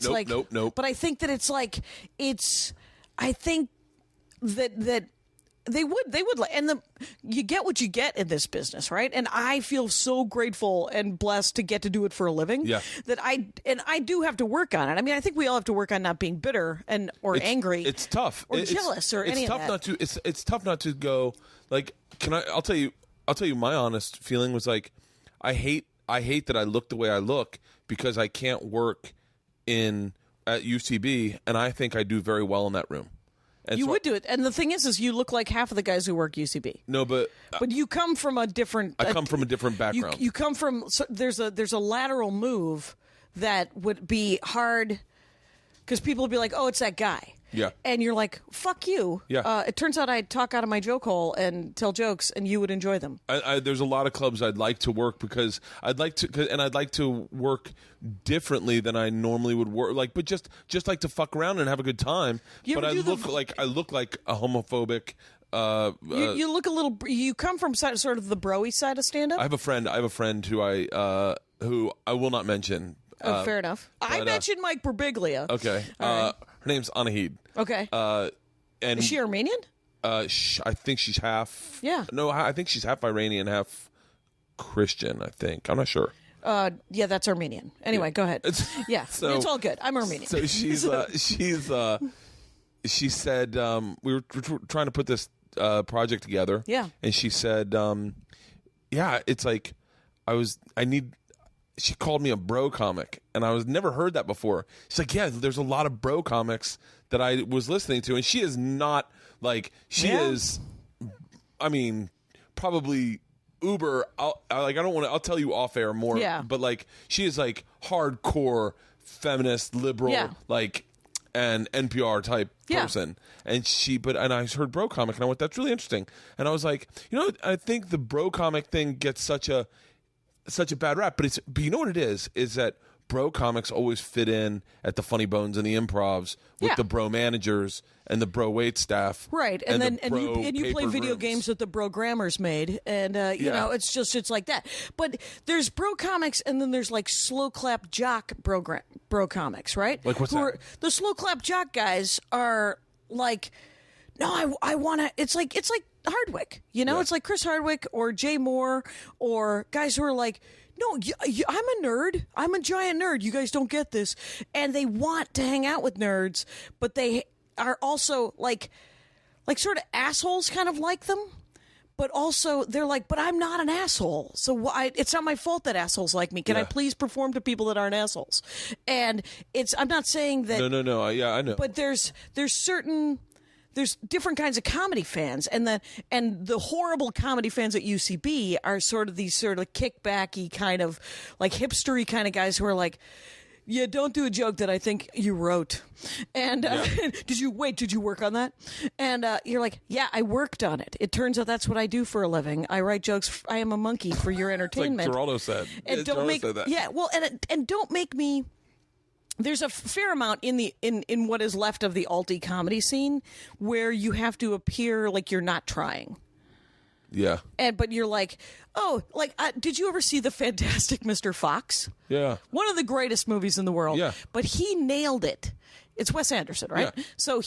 I think that it's like, I think that they would, and you get what you get in this business, right? And I feel so grateful and blessed to get to do it for a living. Yeah. That I do have to work on it. I mean, I think we all have to work on not being bitter or angry. It's tough. Or jealous or any of that. It's tough not to go like. I'll tell you my honest feeling was like, I hate that I look the way I look because I can't work at UCB, and I think I do very well in that room. And you would do it, and the thing is you look like half of the guys who work UCB. No, but you come from a different. I come from a different background. You come from there's a lateral move that would be hard because people would be like, "Oh, it's that guy." Yeah. And you're like, fuck you. Yeah. It turns out I'd talk out of my joke hole and tell jokes, and you would enjoy them. There's a lot of clubs I'd like to work because I'd like to work differently than I normally would work. Like, but just like to fuck around and have a good time. But I look like a homophobic. You look a little. You come from sort of the bro-y side of stand-up. I have a friend who I will not mention. Oh, fair enough. I mentioned Mike Birbiglia. Okay. Right. Her name's Anahid. Okay. And is she Armenian? I think she's half. Yeah. No, I think she's half Iranian, half Christian. I think. I'm not sure. Yeah, that's Armenian. Anyway, go ahead. It's all good. I'm Armenian. So she said we were trying to put this project together. Yeah. And she said, it's like she called me a bro comic, and I was never heard that before. She's like, yeah, there's a lot of bro comics that I was listening to, and she is not like, she is, I mean, probably uber. I don't want to. I'll tell you off air more. Yeah. But like, she is like hardcore feminist, liberal, like, and NPR type person. And I heard bro comic, and I went, that's really interesting. And I was like, I think the bro comic thing gets such a bad rap, but you know what it is that bro comics always fit in at the Funny Bones and the Improvs with the bro managers and the bro wait staff, right? And you play video games that the bro grammars made, and it's like that. But there's bro comics, and then there's like slow clap jock bro comics, right? Like what's that? The slow clap jock guys are like, no, I want to. It's like Hardwick, It's like Chris Hardwick or Jay Moore or guys who are like, no, I'm a nerd. I'm a giant nerd. You guys don't get this. And they want to hang out with nerds, but they are also like sort of assholes kind of like them. But also they're like, but I'm not an asshole. So it's not my fault that assholes like me. Can I please perform to people that aren't assholes? And I'm not saying that. No. Yeah, I know. But there's different kinds of comedy fans, and the horrible comedy fans at UCB are sort of these sort of kickbacky kind of like hipstery kind of guys who are like, yeah, don't do a joke that I think you wrote. And did you work on that? And you're like, yeah, I worked on it. It turns out that's what I do for a living. I write jokes. I am a monkey for your entertainment. Like Geraldo said. And said that. Yeah, well, and don't make me. There's a fair amount in what is left of the alty comedy scene where you have to appear like you're not trying. Yeah. But you're like, did you ever see The Fantastic Mr. Fox? Yeah. One of the greatest movies in the world. Yeah. But he nailed it. It's Wes Anderson, right? Yeah. So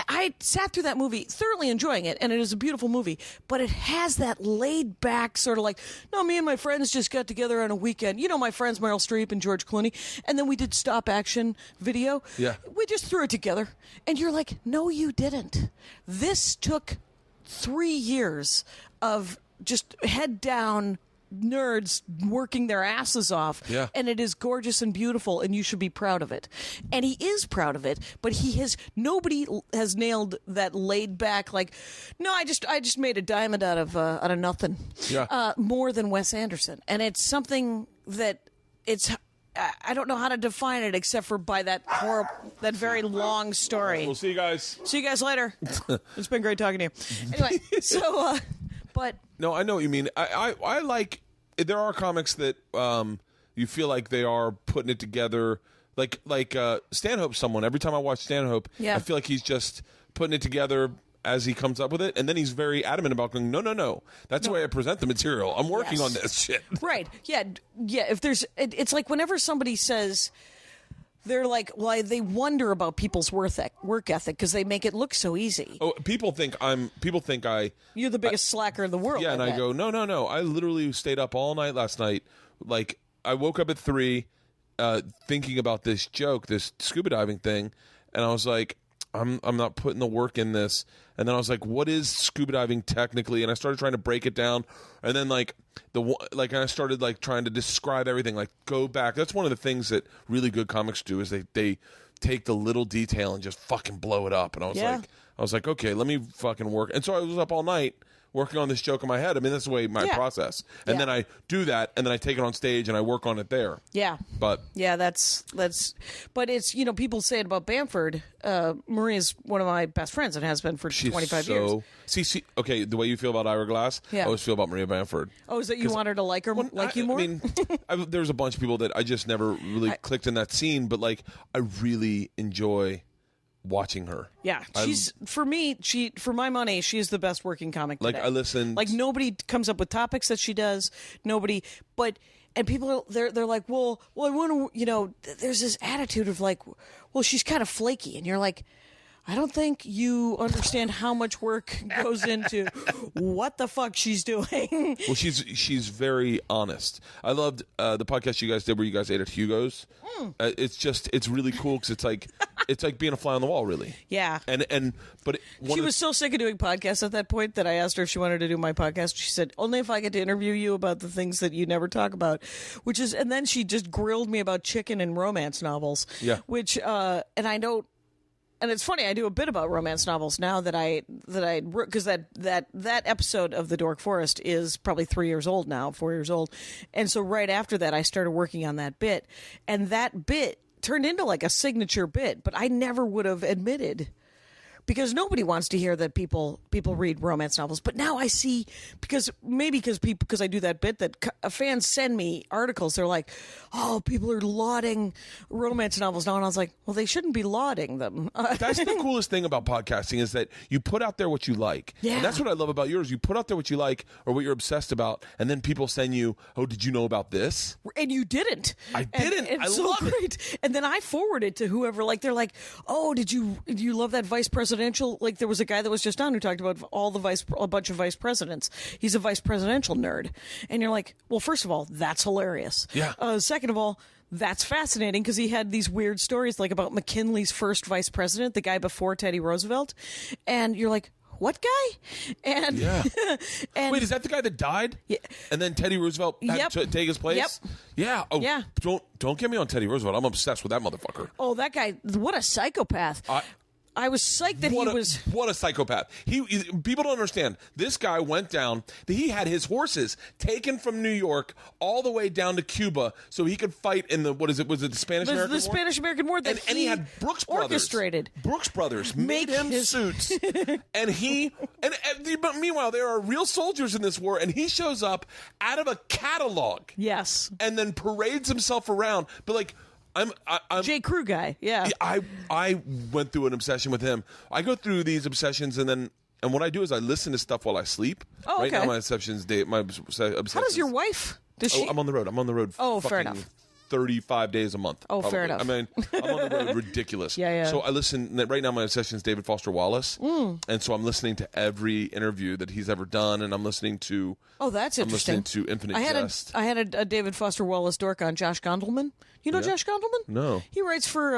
I sat through that movie thoroughly enjoying it, and it is a beautiful movie, but it has that laid back sort of like, no, me and my friends just got together on a weekend. My friends Meryl Streep and George Clooney, and then we did stop action video. Yeah. We just threw it together. And you're like, no, you didn't. This took 3 years of just head down nerds working their asses off, and it is gorgeous and beautiful, and you should be proud of it. And he is proud of it, but nobody has nailed that laid back like, no, I just made a diamond out of nothing, more than Wes Anderson. And it's something that I don't know how to define it except for by that very long story. We'll see you guys. See you guys later. It's been great talking to you. Anyway, so but no, I know what you mean. I like, there are comics that you feel like they are putting it together. Like Stanhope, someone. Every time I watch Stanhope, I feel like he's just putting it together as he comes up with it, and then he's very adamant about going, no. That's the way I present the material. I'm working on this shit. Right. Yeah. If there's, it's like whenever somebody says, they're like, well, they wonder about people's work ethic because they make it look so easy. Oh, people think you're the biggest slacker in the world. Yeah, and I go, no. I literally stayed up all night last night. Like, I woke up at 3, thinking about this joke, this scuba diving thing, and I was like, I'm not putting the work in this. And then I was like, what is scuba diving technically? And I started trying to break it down. And then and I started like trying to describe everything, like go back. That's one of the things that really good comics do is they take the little detail and just fucking blow it up. And I was like, okay, let me fucking work. And so I was up all night working on this joke in my head. I mean, that's the way my process. And then I do that, and then I take it on stage and I work on it there. Yeah. But yeah, that's but it's, people say it about Bamford. Maria's one of my best friends and has been for 25 years. See, okay, the way you feel about Ira Glass, I always feel about Maria Bamford. Oh, is that you want her to like her you more? I mean, there's a bunch of people that I just never really clicked in that scene, but like I really enjoy watching her. Yeah, for my money, she's the best working comic today. Like I listened, like nobody comes up with topics that she does. Nobody, and people they're like, well, I want to, there's this attitude of like, well, she's kind of flaky, and you're like, I don't think you understand how much work goes into what the fuck she's doing. Well, she's very honest. I loved the podcast you guys did where you guys ate at Hugo's. It's really cool because it's like being a fly on the wall, really. Yeah. But she was so sick of doing podcasts at that point that I asked her if she wanted to do my podcast. She said, only if I get to interview you about the things that you never talk about, and then she just grilled me about chicken and romance novels. Yeah. Which, and I don't. and it's funny, I do a bit about romance novels now because that episode of the Dork Forest is probably 4 years old, and so right after that I started working on that bit, and that bit turned into like a signature bit, but I never would have admitted. Because nobody wants to hear that people read romance novels, but now I see because I do that bit that fans send me articles. They're like, "Oh, people are lauding romance novels now," and I was like, "Well, they shouldn't be lauding them." That's the coolest thing about podcasting is that you put out there what you like, and that's what I love about yours. You put out there what you like or what you're obsessed about, and then people send you, "Oh, did you know about this?" And you didn't. I didn't. And I so love great. it. And then I forward it to whoever. Like they're like, "Oh, did you love that vice presidential?" Like there was a guy that was just on who talked about a bunch of vice presidents. He's a vice presidential nerd, and you're like, well, first of all, that's hilarious. Yeah. Second of all, that's fascinating because he had these weird stories like about McKinley's first vice president, the guy before Teddy Roosevelt, and you're like, what guy? And yeah. and wait, is that the guy that died? Yeah. And then Teddy Roosevelt had to take his place? Yep. Yeah. Oh, yeah. Don't get me on Teddy Roosevelt. I'm obsessed with that motherfucker. Oh, that guy! What a psychopath! I was psyched that what a psychopath. He people don't understand. This guy went down. He had his horses taken from New York all the way down to Cuba so he could fight in the was it the Spanish American War? The Spanish American War that and he had Brooks Brothers orchestrated. Brooks Brothers made him suits, and but meanwhile there are real soldiers in this war, and he shows up out of a catalog. Yes, and then parades himself around, but like. I'm J. Crew guy. Yeah. I went through an obsession with him. I go through these obsessions and what I do is I listen to stuff while I sleep. Oh, okay. Right now my obsessions. How does your wife? Does she? I'm on the road. I'm on the road. Oh, fair enough. 35 days a month. Oh, probably. fair enough. I mean, I'm on the road ridiculous. Yeah. So I listen. Right now my obsession is David Foster Wallace. And so I'm listening to every interview that he's ever done, and I'm listening to... Oh, that's interesting. I'm listening to Infinite Jest. I had a David Foster Wallace dork on Josh Gondelman. You know Josh Gondelman? No. He writes for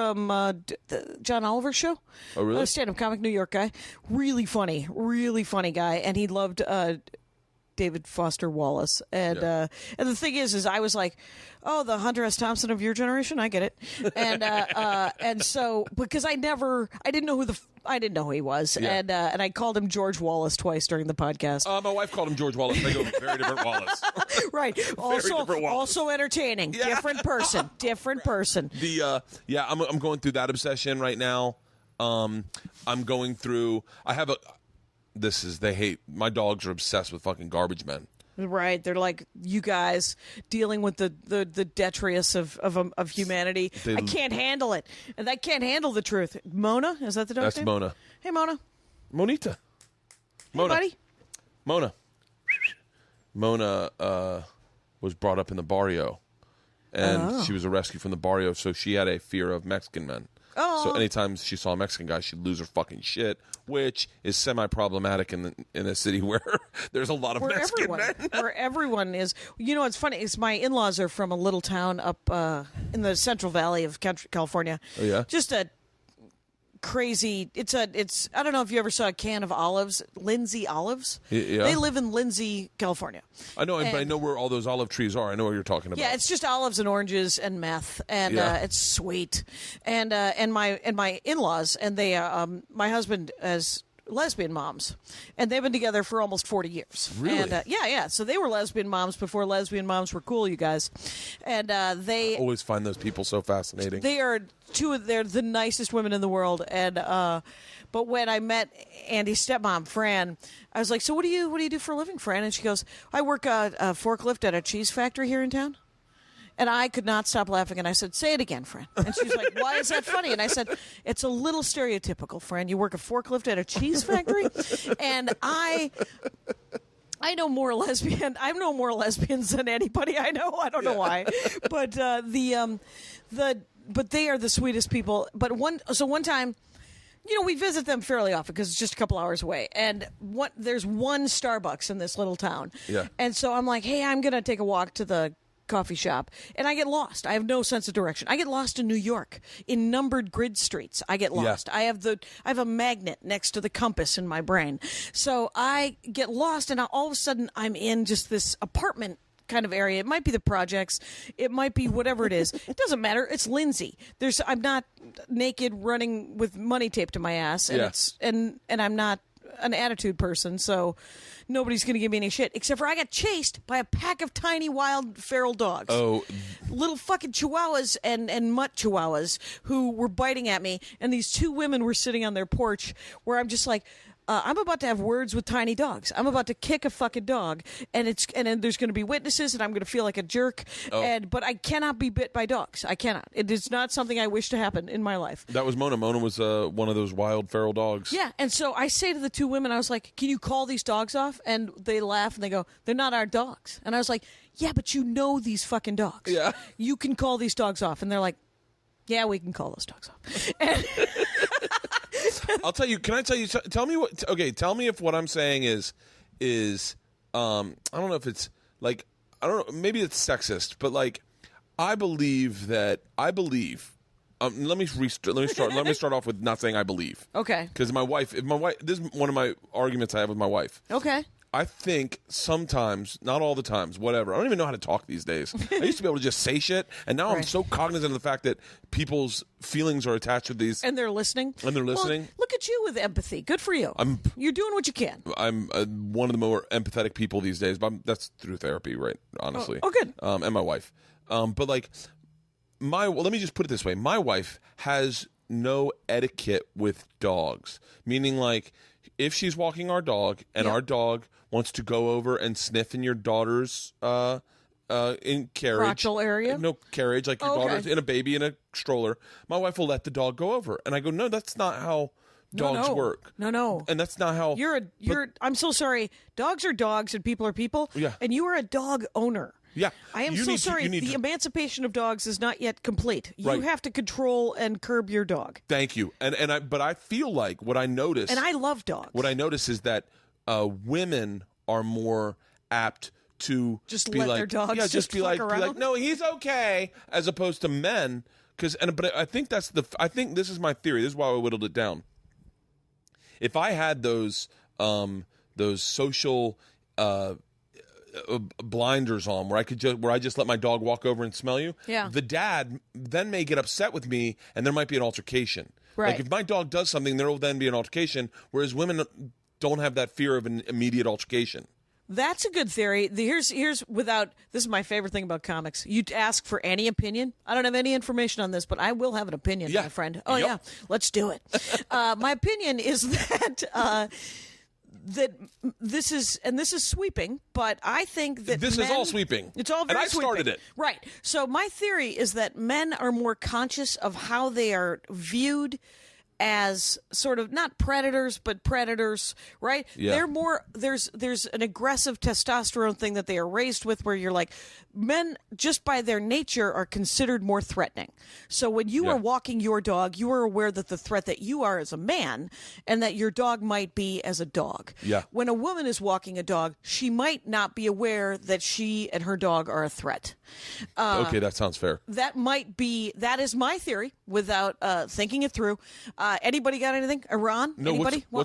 the John Oliver show. Oh, really? A stand-up comic, New York guy. Really funny guy. And he loved... David Foster Wallace, and the thing is I was like, oh, the Hunter S. Thompson of your generation, I get it, and so because I didn't know who he was, and I called him George Wallace twice during the podcast. My wife called him George Wallace. They go very different Wallace. Right. Also entertaining. Yeah. Different person. I'm going through that obsession right now. I'm going through. My dogs are obsessed with fucking Garbagemen. Right, they're like you guys dealing with the detritus of humanity. I can't handle it, and I can't handle the truth. Mona, is that the dog's name? That's Mona. Hey, Mona. Monita. Mona. Hey, buddy. Mona was brought up in the barrio, and she was a rescue from the barrio, so she had a fear of Mexican men. Oh. So anytime she saw a Mexican guy, she'd lose her fucking shit, which is semi-problematic in a city where there's a lot of Mexican men. Where everyone is. You know what's funny is my in-laws are from a little town up in the Central Valley of California. Oh, yeah? Just a crazy... It's I don't know if you ever saw a can of olives. Lindsay Olives. Yeah. They live in Lindsay, California. I know, but I know where all those olive trees are. I know what you're talking about. Yeah, it's just olives and oranges and meth, and it's sweet. And my in-laws, and they my husband has lesbian moms, and they've been together for almost 40 years. Really? And, yeah. So they were lesbian moms before lesbian moms were cool, you guys. And they I always find those people so fascinating. They're the nicest women in the world. And but when I met Andy's stepmom, Fran, I was like, "So what do you do for a living, Fran?" And she goes, "I work a forklift at a cheese factory here in town." And I could not stop laughing, and I said, "Say it again, Fran." And she's like, "Why is that funny?" And I said, "It's a little stereotypical, Fran. You work a forklift at a cheese factory?" And I know more lesbian. I know more lesbians than anybody I know. I don't know why, but but they are the sweetest people. But one time, we visit them fairly often because it's just a couple hours away. And there's one Starbucks in this little town. Yeah. And so I'm like, "Hey, I'm gonna take a walk to the coffee shop," and I get lost. I have no sense of direction. I get lost in New York in numbered grid streets. I get lost. Yeah. I have a magnet next to the compass in my brain. So I get lost, and all of a sudden I'm in just this apartment kind of area. It might be the projects. It might be whatever it is. It doesn't matter. It's Lindsay. I'm not naked running with money taped to my ass, and and I'm not an attitude person, so nobody's going to give me any shit, except for I got chased by a pack of tiny wild feral dogs. Oh. Little fucking chihuahuas and mutt chihuahuas who were biting at me, and these two women were sitting on their porch where I'm just like, I'm about to have words with tiny dogs. I'm about to kick a fucking dog, and then there's going to be witnesses, and I'm going to feel like a jerk. But I cannot be bit by dogs. I cannot. It is not something I wish to happen in my life. That was Mona. Mona was one of those wild feral dogs. Yeah, and so I say to the two women, I was like, "Can you call these dogs off?" And they laugh and they go, "They're not our dogs." And I was like, "Yeah, but you know these fucking dogs. Yeah, you can call these dogs off." And they're like, "Yeah, we can call those dogs off." And I'll tell you. Can I tell you? Tell me what. Okay, tell me if what I'm saying is I don't know if it's like, I don't know. Maybe it's sexist, but like, I believe. Let me start off with not saying I believe. Okay. Because this is one of my arguments I have with my wife. Okay. I think sometimes, not all the times, whatever. I don't even know how to talk these days. I used to be able to just say shit, and now I'm so cognizant of the fact that people's feelings are attached to these. And they're listening. Well, look at you with empathy. Good for you. You're doing what you can. I'm one of the more empathetic people these days, but that's through therapy, right? Honestly. Oh, good. And my wife. But like, let me just put it this way. My wife has no etiquette with dogs, meaning like, if she's walking our dog and our dog wants to go over and sniff in your daughter's in carriage, crotchal area, no carriage, like your daughter's in a baby in a stroller, my wife will let the dog go over, and I go, no, that's not how dogs work. No, and that's not how I'm so sorry. Dogs are dogs, and people are people. Yeah, and you are a dog owner. Yeah, I am so sorry. The emancipation of dogs is not yet complete. You have to control and curb your dog. Thank you. But I feel like what I notice, and I love dogs. What I notice is that women are more apt to just be let like, their dogs just be like, no, he's okay, as opposed to men. But I think I think this is my theory. This is why I whittled it down. If I had those social blinders on where I just let my dog walk over and smell you, the dad then may get upset with me, and there might be an altercation. Right. Like if my dog does something, there will then be an altercation, whereas women don't have that fear of an immediate altercation. That's a good theory. This is my favorite thing about comics. You ask for any opinion. I don't have any information on this, but I will have an opinion, my friend. Oh, yeah. Let's do it. My opinion is that this is sweeping, but I think that this is all sweeping. It's all very and I sweeping. started it. Right. So my theory is that men are more conscious of how they are viewed as sort of not predators, but predators, right? Yeah. They're more, there's an aggressive testosterone thing that they are raised with where you're like, men just by their nature are considered more threatening. So when you are walking your dog, you are aware that the threat that you are as a man and that your dog might be as a dog. Yeah. When a woman is walking a dog, she might not be aware that she and her dog are a threat. Okay, that sounds fair. That is my theory without thinking it through. Anybody got anything? Iran? No. Anybody? Do you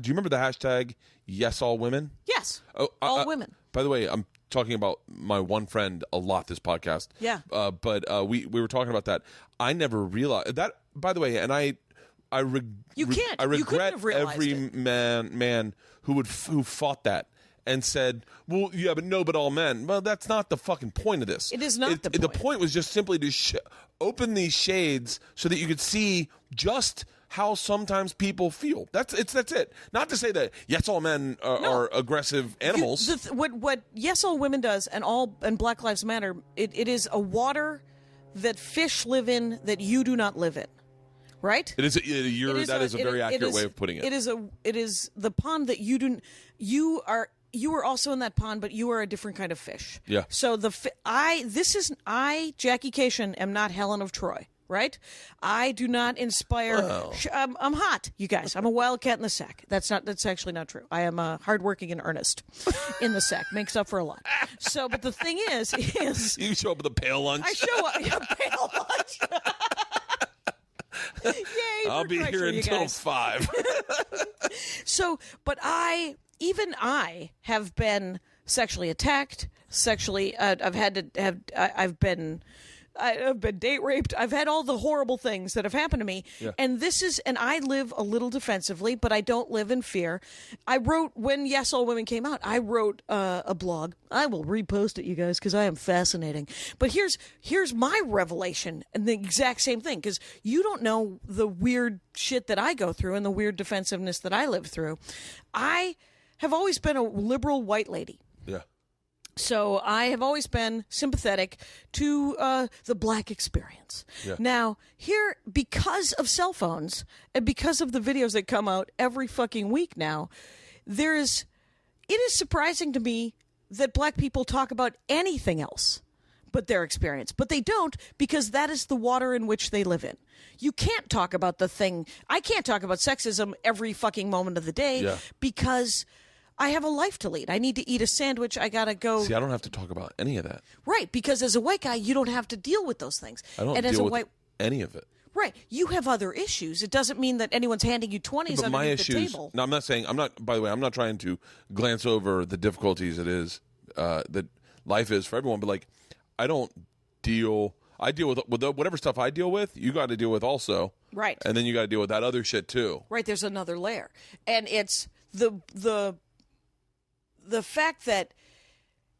remember the hashtag Yes All Women? Yes. All women. By the way, I'm talking about my one friend a lot this podcast. Yeah. But we were talking about that. I never realized that. By the way, and I regret every man who fought that and said, well, yeah, but all men. Well, that's not the fucking point of this. It is not the point. The point was just simply to open these shades so that you could see just how sometimes people feel. That's it. Not to say that yes, all men are aggressive animals. What Yes All Women does and Black Lives Matter, it is a water that fish live in that you do not live in. Right? That is a very accurate way of putting it. It is the pond that you are also in that pond, but you are a different kind of fish. Yeah. So Jackie Kashian, am not Helen of Troy, right? I do not inspire. Well. I'm hot, you guys. I'm a wildcat in the sack. That's actually not true. I am hardworking and earnest in the sack. Makes up for a lot. So, but the thing is you show up with a pale lunch. I show up with a pale lunch. Yay, I'll be here until 5. So, but I have been sexually attacked, sexually. I've been date raped. I've had all the horrible things that have happened to me. Yeah. And I live a little defensively, but I don't live in fear. I wrote, when Yes, All Women came out, I wrote a blog. I will repost it, you guys, because I am fascinating. But here's my revelation, and the exact same thing, because you don't know the weird shit that I go through and the weird defensiveness that I live through. I have always been a liberal white lady. Yeah. So I have always been sympathetic to the black experience. Yeah. Now, here, because of cell phones and because of the videos that come out every fucking week now, it is surprising to me that black people talk about anything else but their experience. But they don't, because that is the water in which they live in. You can't talk about I can't talk about sexism every fucking moment of the day because I have a life to lead. I need to eat a sandwich. I got to go. See, I don't have to talk about any of that. Right, because as a white guy, you don't have to deal with those things. I don't deal with any of it. Right, you have other issues. It doesn't mean that anyone's handing you 20s underneath the table. No, by the way, I'm not trying to glance over the difficulties that life is for everyone, but like, I deal with whatever stuff I deal with, you got to deal with also. Right. And then you got to deal with that other shit too. Right, there's another layer. And it's the fact that,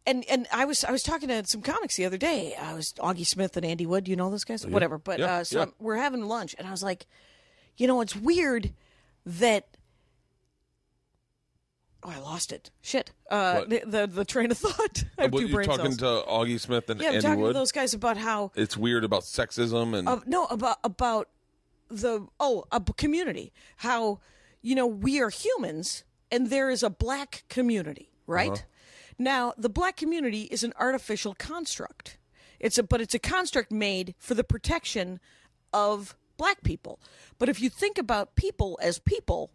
and I was talking to some comics the other day. I was Augie Smith and Andy Wood. You know those guys? Yeah. Whatever. But we're having lunch, and I was like, it's weird that. Oh, I lost it. Shit. The train of thought. I have two brain cells. You're talking to Augie Smith and Andy Wood? Yeah, I'm talking to those guys about how it's weird about sexism and about a community. How we are humans, and there is a black community. Right? Uh-huh. Now, the black community is an artificial construct. But it's a construct made for the protection of black people. But if you think about people as people,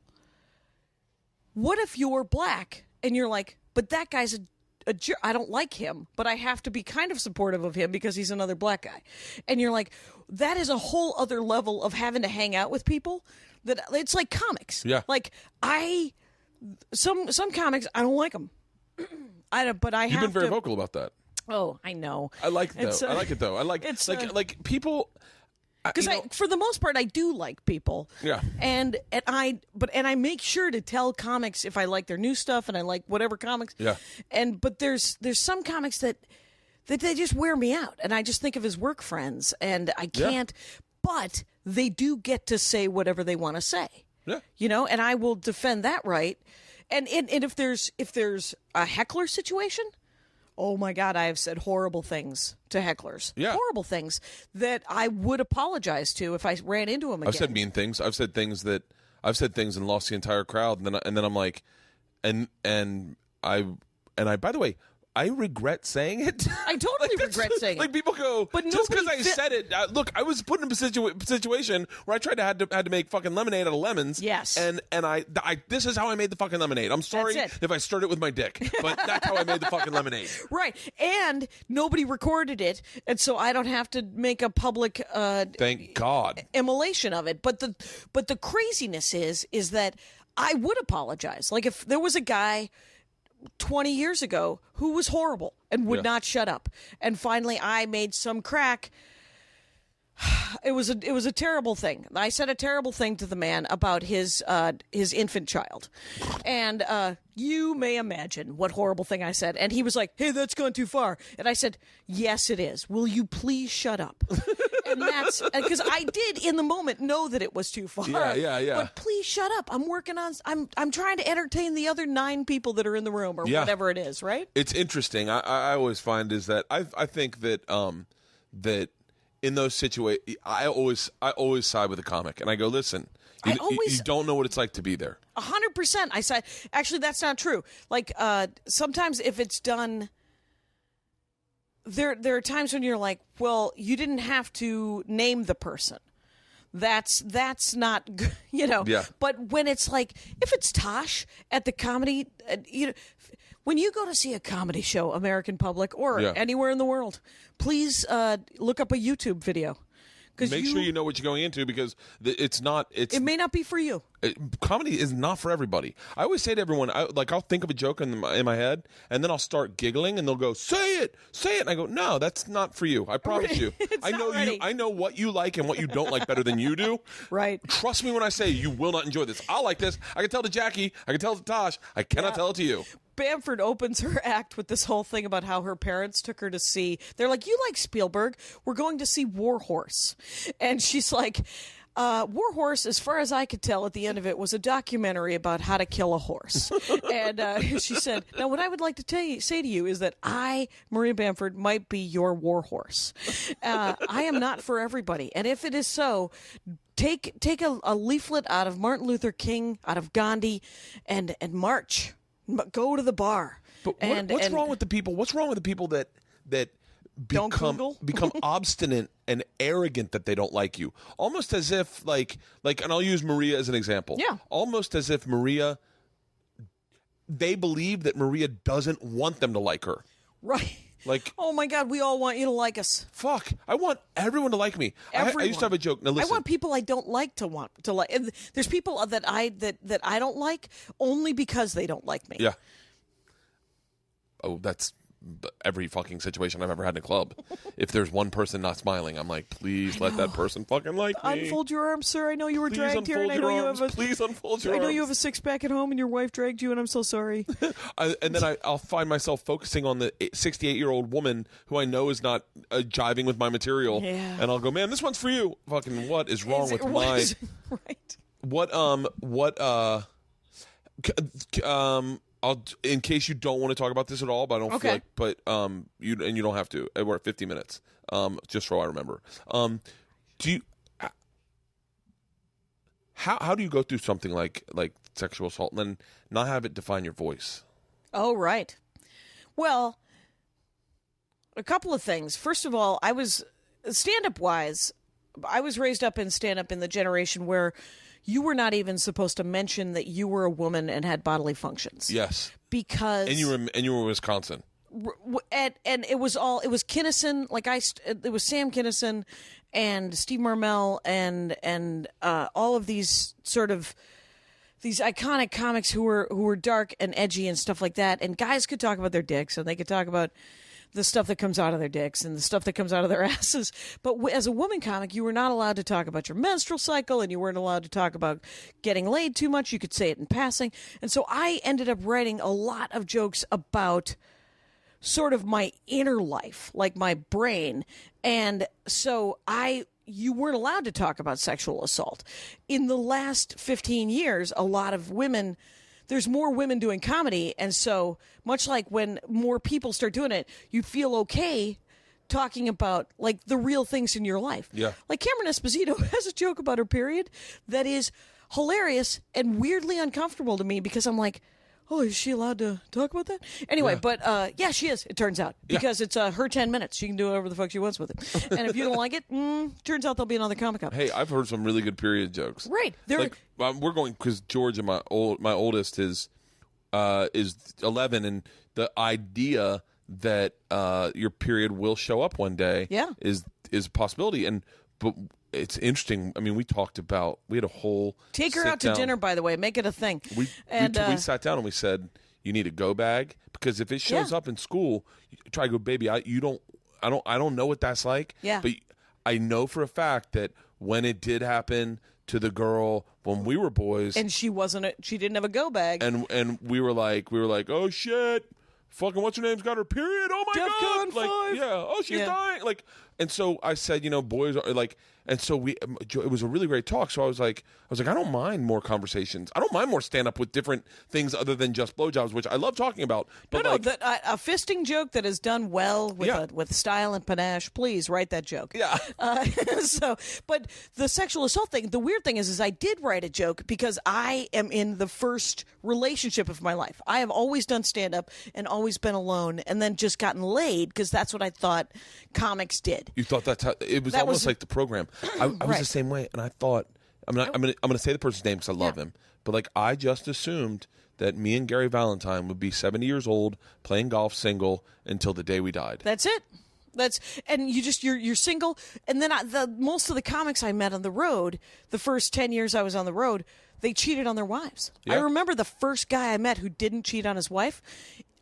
what if you're black and you're like, but that guy's a jerk. I don't like him, but I have to be kind of supportive of him because he's another black guy. And you're like, that is a whole other level of having to hang out with people. That it's like comics. Yeah. Like some comics, I don't like them. You've been very vocal about that. Oh, I know. I like it though. I like it though. I like it's like people. Because for the most part, I do like people. Yeah. And I make sure to tell comics if I like their new stuff and I like whatever comics. Yeah. But there's some comics that they just wear me out, and I just think of as work friends, and I can't. Yeah. But they do get to say whatever they want to say. Yeah. And I will defend that right. And if there's a heckler situation, oh my God, I have said horrible things to hecklers. Yeah. Horrible things that I would apologize to if I ran into them again. I've said mean things. I've said things and lost the entire crowd, and then I'm like, and I by the way, I regret saying it. I totally regret saying it. Like people go, but just because I said it. Look, I was put in a situation where I had to make fucking lemonade out of lemons. Yes. And I this is how I made the fucking lemonade. I'm sorry if I stirred it with my dick, but that's how I made the fucking lemonade. Right. And nobody recorded it, and so I don't have to make a public thank God immolation of it. But the craziness is that I would apologize. Like if there was a guy 20 years ago who was horrible and would not shut up, and finally I made some crack. It was a terrible thing. I said a terrible thing to the man about his infant child, and you may imagine what horrible thing I said. And he was like, "Hey, that's gone too far." And I said, "Yes, it is. Will you please shut up?" And that's because I did in the moment know that it was too far. Yeah. But please shut up. I'm working on. I'm trying to entertain the other 9 people that are in the room or whatever it is. Right? It's interesting. I always find is that I think that that. In those situations, I always side with the comic, and I go, listen, you don't know what it's like to be there. 100%. I said, actually, that's not true. Like sometimes if it's done, there are times when you're like, well, you didn't have to name the person. That's not, Yeah. But when it's like, if it's Tosh at the comedy, when you go to see a comedy show, American public or anywhere in the world, please look up a YouTube video. Make sure you know what you're going into, because it may not be for you. Comedy is not for everybody. I always say to everyone, I'll think of a joke in my head, and then I'll start giggling, and they'll go, say it, and I go, no, that's not for you. I promise you. I know what you like and what you don't like better than you do. Right. Trust me when I say you will not enjoy this. I'll like this. I can tell to Jackie. I can tell to Tosh. I cannot tell it to you. Bamford opens her act with this whole thing about how her parents took her to see. They're like, you like Spielberg? We're going to see War Horse. And she's like, War Horse, as far as I could tell at the end of it, was a documentary about how to kill a horse. And she said, now what I would like to say to you is that I, Maria Bamford, might be your war horse. I am not for everybody. And if it is so, take a leaflet out of Martin Luther King, out of Gandhi, and march. Go to the bar. But what's wrong with the people? What's wrong with the people that become obstinate and arrogant that they don't like you? Almost as if like, and I'll use Maria as an example. Yeah. Almost as if they believe that Maria doesn't want them to like her. Right. Like, oh my God, we all want you to like us. Fuck, I want everyone to like me. I used to have a joke. Now listen, I want people I don't like to want to like. And there's people that I don't like only because they don't like me. Yeah. Oh, that's every fucking situation I've ever had in a club. If there's one person not smiling, I'm like, please let that person fucking like me. Unfold your arms, sir. I know you were Please dragged here, and I know you have Please unfold your arms. I know you have a six-pack at home, and your wife dragged you, and I'm so sorry. And then I'll find myself focusing on the 68-year-old woman who I know is not jiving with my material, and I'll go, man, this one's for you. Fucking what is wrong with my right? I'll, in case you don't want to talk about this at all, but I don't feel like, but you don't have to. We're at 50 minutes. Just so I remember. Do you? How do you go through something like sexual assault and then not have it define your voice? Oh, right. Well, a couple of things. First of all, I was stand-up wise. I was raised up in stand-up in the generation where you were not even supposed to mention that you were a woman and had bodily functions. Yes, because and you were in Wisconsin, and it was Kinison. It was Sam Kinison and Steve Marmel and all of these sort of these iconic comics who were dark and edgy and stuff like that. And guys could talk about their dicks and they could talk about the stuff that comes out of their dicks and the stuff that comes out of their asses. But as a woman comic, you were not allowed to talk about your menstrual cycle, and you weren't allowed to talk about getting laid too much. You could say it in passing. And so I ended up writing a lot of jokes about sort of my inner life, like my brain. And so you weren't allowed to talk about sexual assault. In the last 15 years, a lot of women... There's more women doing comedy, and so much like when more people start doing it, you feel okay talking about like the real things in your life. Yeah. Like Cameron Esposito has a joke about her period that is hilarious and weirdly uncomfortable to me because I'm like, oh, is she allowed to talk about that? Anyway, but yeah, she is, it turns out. Because it's her 10 minutes. She can do whatever the fuck she wants with it. And if you don't like it, turns out there'll be another comic up. Hey, I've heard some really good period jokes. Right. We're going, because George and my oldest is 11, and the idea that your period will show up one day is a possibility. But it's interesting. I mean, we had a whole take her out to dinner, by the way, make it a thing. We sat down and we said, you need a go bag, because if it shows up in school, you try to go, baby, I don't know what that's like. Yeah. But I know for a fact that when it did happen to the girl when we were boys, and she didn't have a go bag, and we were like, oh shit, fucking what's her name's got her period? Oh my god, like 5. Yeah, oh she's dying, like. And so I said, boys are like, and so it was a really great talk. So I was like, I don't mind more conversations. I don't mind more stand up with different things other than just blowjobs, which I love talking about. But a fisting joke that is done well with style and panache. Please write that joke. Yeah. But the sexual assault thing. The weird thing is I did write a joke because I am in the first relationship of my life. I have always done stand up and always been alone, and then just gotten laid because that's what I thought comics did. You thought that's how it was? Almost like the program. I was the same way, and I thought I'm gonna say the person's name because I love him, but like I just assumed that me and Gary Valentine would be 70 years old playing golf single until the day we died. That's it. And you're single. And then most of the comics I met on the road, the first 10 years I was on the road, they cheated on their wives. Yeah. I remember the first guy I met who didn't cheat on his wife.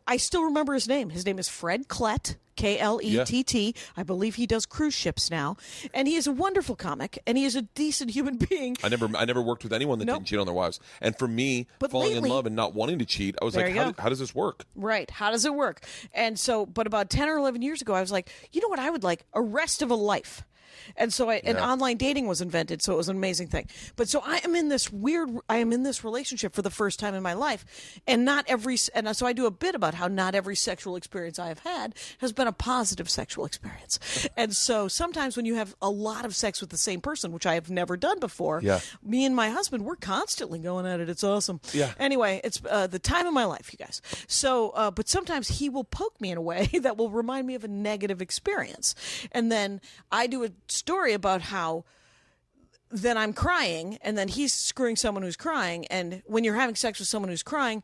I still remember his name. His name is Fred Klett, Klett. Yeah. I believe he does cruise ships now. And he is a wonderful comic, and he is a decent human being. I never worked with anyone that didn't cheat on their wives. And for me, falling in love and not wanting to cheat, I was like, how does this work? Right. How does it work? And so, but about 10 or 11 years ago, I was like, you know what I would like? A rest of a life. And so and online dating was invented, so it was an amazing thing. But so I am in this relationship for the first time in my life, and so I do a bit about how not every sexual experience I have had has been a positive sexual experience. And so sometimes when you have a lot of sex with the same person, which I have never done before, me and my husband, we're constantly going at it. It's awesome. Yeah. Anyway, it's the time of my life, you guys. So, but sometimes he will poke me in a way that will remind me of a negative experience. And then I do a story about how then I'm crying and then he's screwing someone who's crying. And when you're having sex with someone who's crying,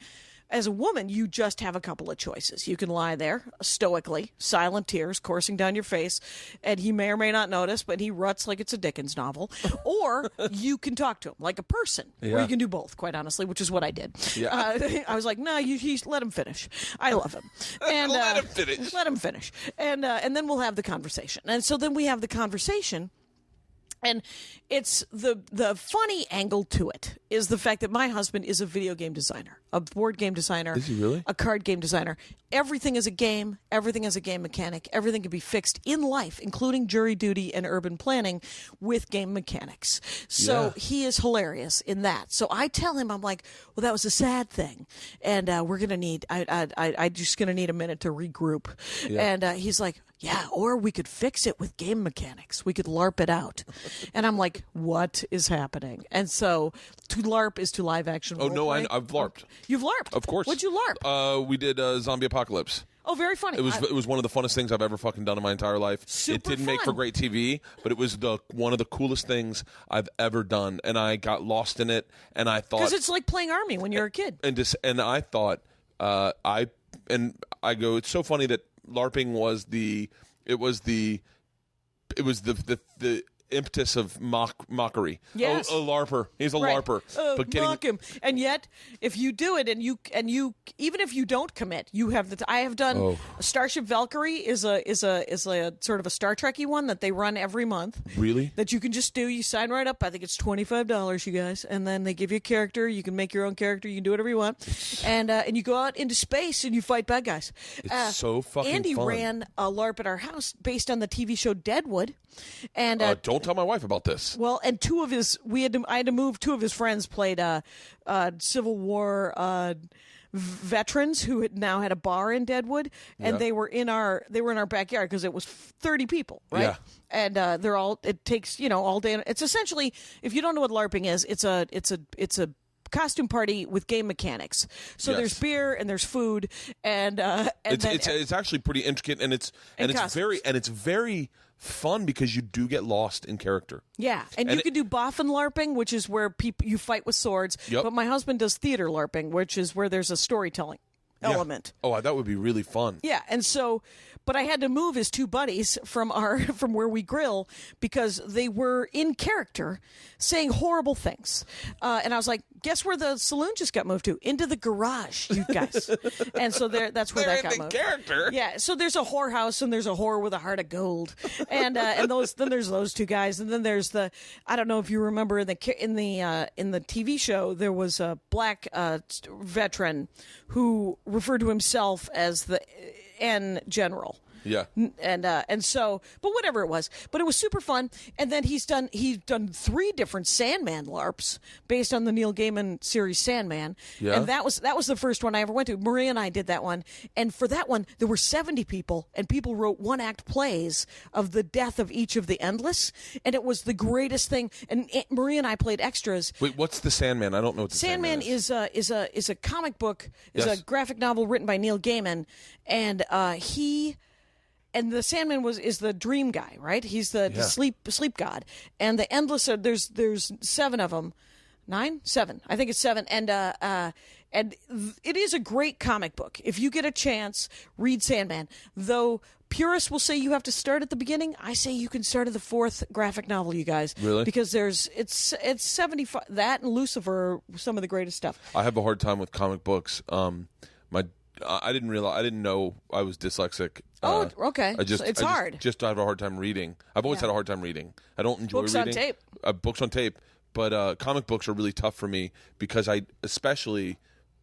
as a woman, you just have a couple of choices. You can lie there stoically, silent tears coursing down your face, and he may or may not notice, but he ruts like it's a Dickens novel. Or you can talk to him like a person, or you can do both, quite honestly, which is what I did. Yeah. I was like, no, let him finish. I love him. And, let him finish. Let him finish. And then we'll have the conversation. And so then we have the conversation. And it's the funny angle to it is the fact that my husband is a video game designer, a board game designer. Is he really? A card game designer. Everything is a game. Everything is a game mechanic. Everything can be fixed in life, including jury duty and urban planning with game mechanics. So he is hilarious in that. So I tell him, I'm like, well, that was a sad thing. And we're going to need, I just going to need a minute to regroup. Yeah. And he's like, yeah, or we could fix it with game mechanics. We could LARP it out. And I'm like, what is happening? And so to LARP is to live action. Oh, no, I've LARPed. You've LARPed? Of course. What'd you LARP? We did Zombie Apocalypse. Oh, very funny. It was one of the funnest things I've ever fucking done in my entire life. It didn't make for great TV, but it was one of the coolest things I've ever done. And I got lost in it, and I thought... Because it's like playing Army when you're a kid. And I thought, I go, it's so funny that LARPing was the impetus of mockery. Yes. A LARPer. He's a LARPer. But mock him. And yet, if you do it and you even if you don't commit, you have I have done Starship Valkyrie is a sort of a Star Trek-y one that they run every month. Really? That you can just do. You sign right up. I think it's $25, you guys, and then they give you a character. You can make your own character. You can do whatever you want, and you go out into space and you fight bad guys. It's so fucking Andy fun. ran a LARP at our house based on the TV show Deadwood, and don't tell my wife about this. Well, and I had to move. Two of his friends played Civil War veterans who now had a bar in Deadwood, and they were in our backyard because it was 30 people, right? Yeah. And it takes all day. It's essentially, if you don't know what LARPing is, it's a costume party with game mechanics. So there's beer and there's food and it's actually pretty intricate and it's very fun because you do get lost in character. Yeah, and you can do boffin LARPing, which is where you fight with swords. Yep. But my husband does theater LARPing, which is where there's a storytelling element. Oh, that would be really fun. Yeah, and so, but I had to move his two buddies from where we grill because they were in character saying horrible things. And I was like, guess where the saloon just got moved to? Into the garage, you guys. And so that's where that got moved. Character. Yeah, so there's a whorehouse and there's a whore with a heart of gold. And then there's those two guys, and then there's I don't know if you remember in the TV show there was a black veteran who referred to himself as the N General. Yeah. And so, but whatever it was, but it was super fun. And then he's done 3 different Sandman LARPs based on the Neil Gaiman series Sandman. Yeah. And that was the first one I ever went to. Maria and I did that one. And for that one, there were 70 people, and people wrote 1-act plays of the death of each of the Endless. And it was the greatest thing. And Maria and I played extras. Wait, what's the Sandman? I don't know what the Sandman is a comic book, is a graphic novel written by Neil Gaiman, and and the Sandman is the dream guy, right? He's the sleep god. And the Endless there's 7 of them. 9? 7. I think it's 7. And it is a great comic book. If you get a chance, read Sandman. Though purists will say you have to start at the beginning, I say you can start at the 4th graphic novel, you guys. Really? Because it's 75. That and Lucifer are some of the greatest stuff. I have a hard time with comic books. I didn't know I was dyslexic. Okay. It's hard. Just I have a hard time reading. I've always had a hard time reading. I don't enjoy Books reading. on tape. Books on tape. But comic books are really tough for me because especially,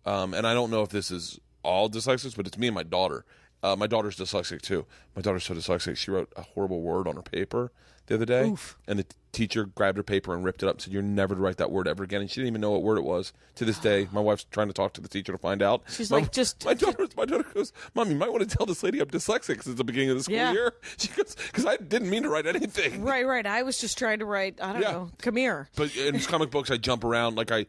and I don't know if this is all dyslexics, but it's me and my daughter. My daughter's dyslexic too. My daughter's so dyslexic. She wrote a horrible word on her paper the other day. Oof. And the teacher grabbed her paper and ripped it up and said, "You're never to write that word ever again." And she didn't even know what word it was. To this day, my wife's trying to talk to the teacher to find out. She's my daughter goes, "Mom, you might want to tell this lady I'm dyslexic since the beginning of the school year." She goes, "Because I didn't mean to write anything." Right. I was just trying to write, I don't know, come here. But in comic books, I jump around like your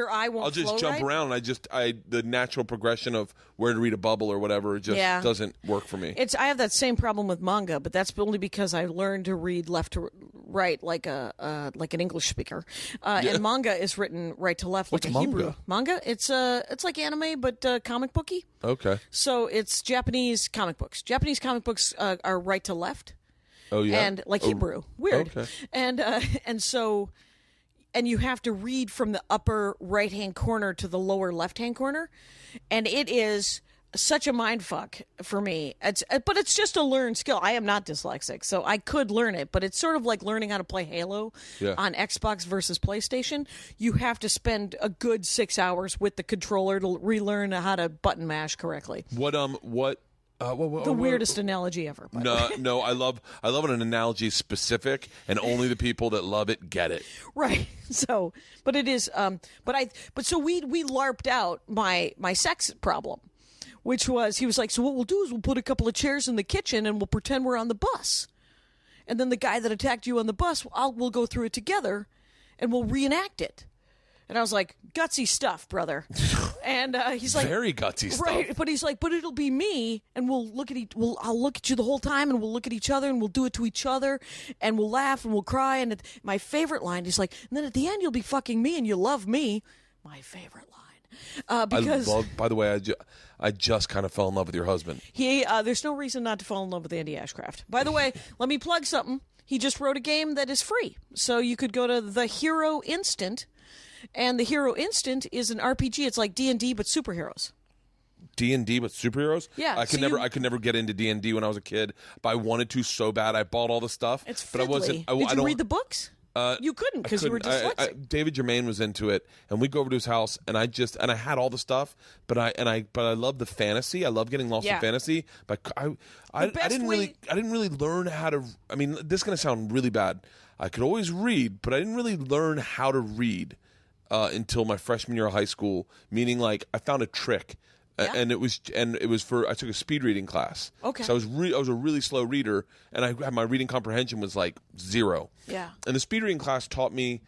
eye won't I'll just flow jump right? around. The natural progression of where to read a bubble or whatever just doesn't work for me. I have that same problem with manga, but that's only because I learned to read left to right like an English speaker. And manga is written right to left What's like a manga? Hebrew. Manga? It's like anime but comic booky. Okay. So it's Japanese comic books. Japanese comic books are right to left. Oh yeah. And like Hebrew. Weird. Okay. And you have to read from the upper right-hand corner to the lower left-hand corner, and it is such a mind fuck for me. But it's just a learned skill. I am not dyslexic, so I could learn it, but it's sort of like learning how to play Halo on Xbox versus PlayStation. You have to spend a good 6 hours with the controller to relearn how to button mash correctly. The weirdest analogy ever. No, I love when an analogy is specific and only the people that love it get it. Right. So, but it is. So we LARPed out my sex problem, which was he was like, so what we'll do is we'll put a couple of chairs in the kitchen and we'll pretend we're on the bus, and then the guy that attacked you on the bus, we'll go through it together, and we'll reenact it. And I was like, gutsy stuff, brother. And he's like, very gutsy stuff. Right, but he's like, but it'll be me, and I'll look at you the whole time, and we'll look at each other, and we'll do it to each other, and we'll laugh, and we'll cry. And my favorite line is like, and then at the end, you'll be fucking me, and you'll love me. My favorite line. Because by the way, I just kind of fell in love with your husband. There's no reason not to fall in love with Andy Ashcraft. By the way, let me plug something. He just wrote a game that is free, so you could go to The Hero Instant. And The Hero Instant is an RPG. It's like D&D but superheroes. D&D with superheroes? Yeah. I could never get into D&D when I was a kid, but I wanted to so bad. I bought all the stuff. It's but I fiddly. Did you read the books? You couldn't because you were dyslexic. David Germain was into it, and we'd go over to his house, and I had all the stuff, but I love the fantasy. I love getting lost in fantasy, but I didn't really learn how to. I mean, this is gonna sound really bad. I could always read, but I didn't really learn how to read until my freshman year of high school. Meaning, like, I found a trick. Yeah. And it was for I took a speed reading class. Okay. So I was a really slow reader, and my reading comprehension was like 0. Yeah. And the speed reading class taught me.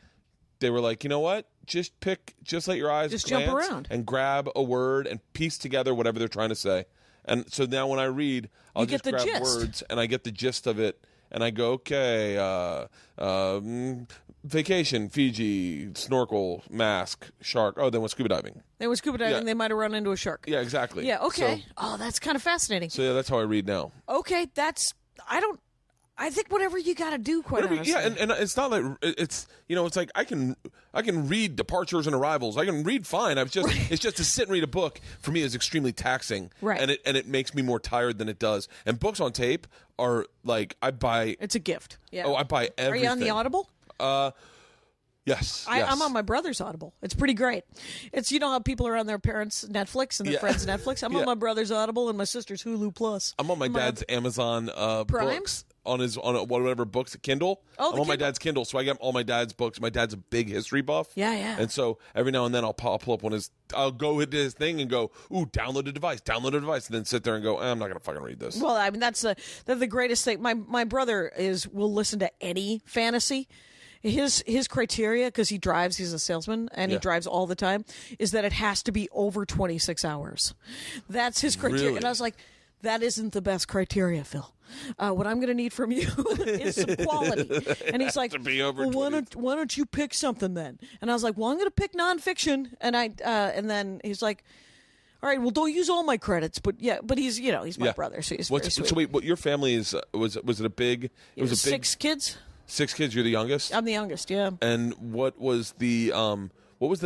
They were like, you know what? Just let your eyes just glance jump around and grab a word and piece together whatever they're trying to say. And so now when I read, I'll just grab words and I get the gist of it. And I go, okay, vacation, Fiji, snorkel, mask, shark. Oh, then what's scuba diving? They were scuba diving. They might have run into a shark. Yeah, exactly. Yeah, okay. So, that's kind of fascinating. So yeah, that's how I read now. Okay, I think whatever you got to do, quite honestly. Yeah, and it's not like it's it's like I can read departures and arrivals. I can read fine. It's just to sit and read a book for me is extremely taxing. Right. And it makes me more tired than it does. And books on tape are like I buy. It's a gift. Yeah. Oh, I buy everything. Are you on the Audible? Yes. I'm on my brother's Audible. It's pretty great. It's how people are on their parents' Netflix and their friends' Netflix. I'm on my brother's Audible and my sister's Hulu Plus. I'm on my dad's Amazon books. On whatever books, Kindle. Oh, I'm on my dad's Kindle, so I get all my dad's books. My dad's a big history buff. Yeah. And so every now and then I'll pull up I'll go into his thing and go, ooh, download a device, and then sit there and go, I'm not gonna fucking read this. Well, I mean that's the greatest thing. My brother will listen to any fantasy. His criteria, because he drives, he's a salesman, and he drives all the time, is that it has to be over 26 hours. That's his criteria. Really? And I was like, that isn't the best criteria, Phil. What I'm going to need from you is some quality. And he's like, well, why don't you pick something then? And I was like, well, I'm going to pick nonfiction. And then he's like, all right, well, don't use all my credits, but he's my brother, so he's very sweet. So wait, what your family is? Was it a big? It was a big. 6 kids. 6 kids. You're the youngest. I'm the youngest. Yeah. And what was the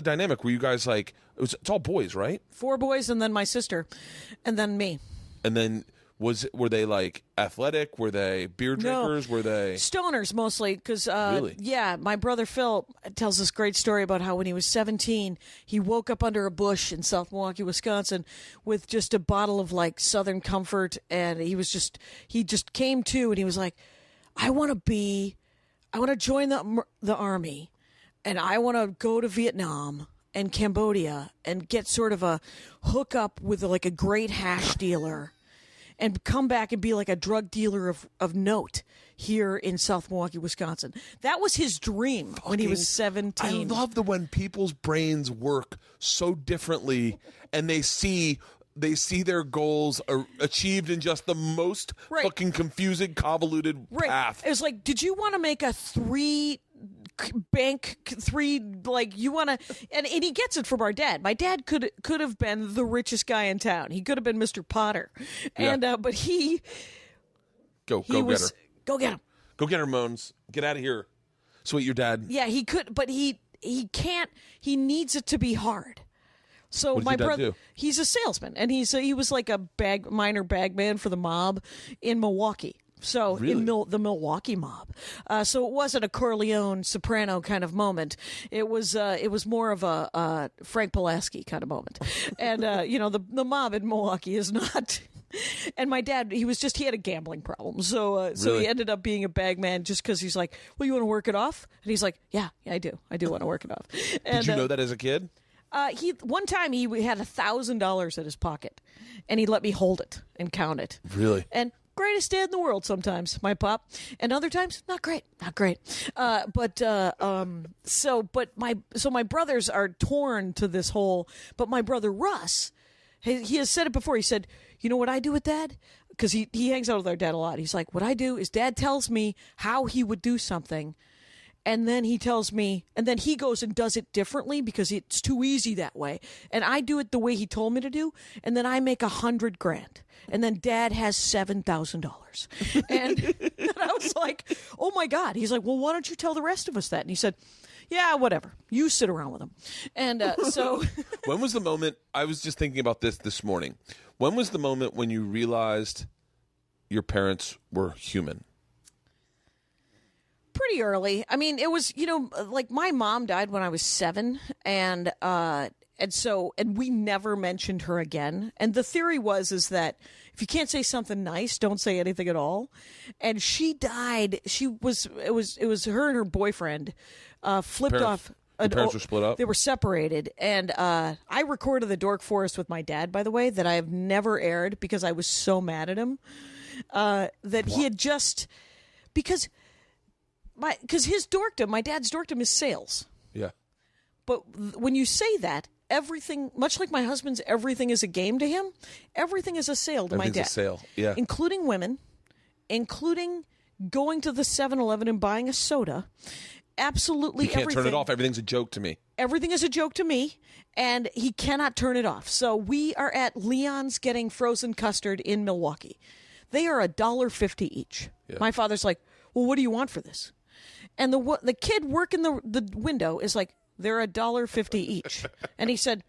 dynamic? Were you guys like? It's all boys, right? 4 boys, and then my sister, and then me. And then were they like athletic? Were they beer drinkers? No. Were they stoners mostly? Because really? Yeah, my brother Phil tells this great story about how when he was 17, he woke up under a bush in South Milwaukee, Wisconsin, with just a bottle of like Southern Comfort, and he just came to, and he was like, I want to join the army, and I want to go to Vietnam and Cambodia and get sort of a hookup with like a great hash dealer and come back and be like a drug dealer of note here in South Milwaukee, Wisconsin. That was his dream when he was 17. I love when people's brains work so differently and they see their goals are achieved in just the most fucking confusing, convoluted path. It was like, did you want to make a 3 you want to, and he gets it from our dad. My dad could have been the richest guy in town. He could have been Mr. Potter, and but he go get her. Go get him. Go get her, Moans. Get out of here. So your dad? Yeah, he could, but he can't. He needs it to be hard. So what does my your dad brother, do? he's a salesman, and he was like a minor bagman for the mob in Milwaukee. So really? in the Milwaukee mob. So it wasn't a Corleone Soprano kind of moment. It was more of a Frank Pulaski kind of moment. And the mob in Milwaukee is not. And my dad, he had a gambling problem. So Really? He ended up being a bagman just because he's like, well, you want to work it off? And he's like, yeah, I do. I do want to work it off. And, Did you know that as a kid? One time he had $1,000 in his pocket, and he let me hold it and count it. Really? And greatest dad in the world sometimes, my pop, and other times not great. So my brothers are torn to this whole. But my brother Russ, he has said it before. He said, "You know what I do with Dad?" Because he hangs out with our dad a lot. He's like, "What I do is Dad tells me how he would do something." And then he tells me, and then he goes and does it differently because it's too easy that way. And I do it the way he told me to do. And then I make $100,000. And then Dad has $7,000. And I was like, oh my God. He's like, well, why don't you tell the rest of us that? And he said, yeah, whatever. You sit around with him. And so. When was the moment? I was just thinking about this morning. When was the moment when you realized your parents were human? Pretty early. I mean, it was, like my mom died when I was 7, and we never mentioned her again. And the theory is that if you can't say something nice, don't say anything at all. And she died. It was her and her boyfriend flipped off. Your parents were split up? They were separated. And I recorded the Dork Forest with my dad, by the way, that I have never aired because I was so mad at him. He had just, because his dorkdom, my dad's dorkdom is sales. Yeah. But when you say that, everything, much like my husband's, everything is a game to him. Everything is a sale to my dad. Everything's a sale, yeah. Including women, including going to the 7-Eleven and buying a soda. Absolutely everything. You can't turn it off. Everything's a joke to me. Everything is a joke to me, and he cannot turn it off. So we are at Leon's getting frozen custard in Milwaukee. They are $1.50 each. Yeah. My father's like, well, what do you want for this? And the kid working the window is like, they're $1.50 each. And he said,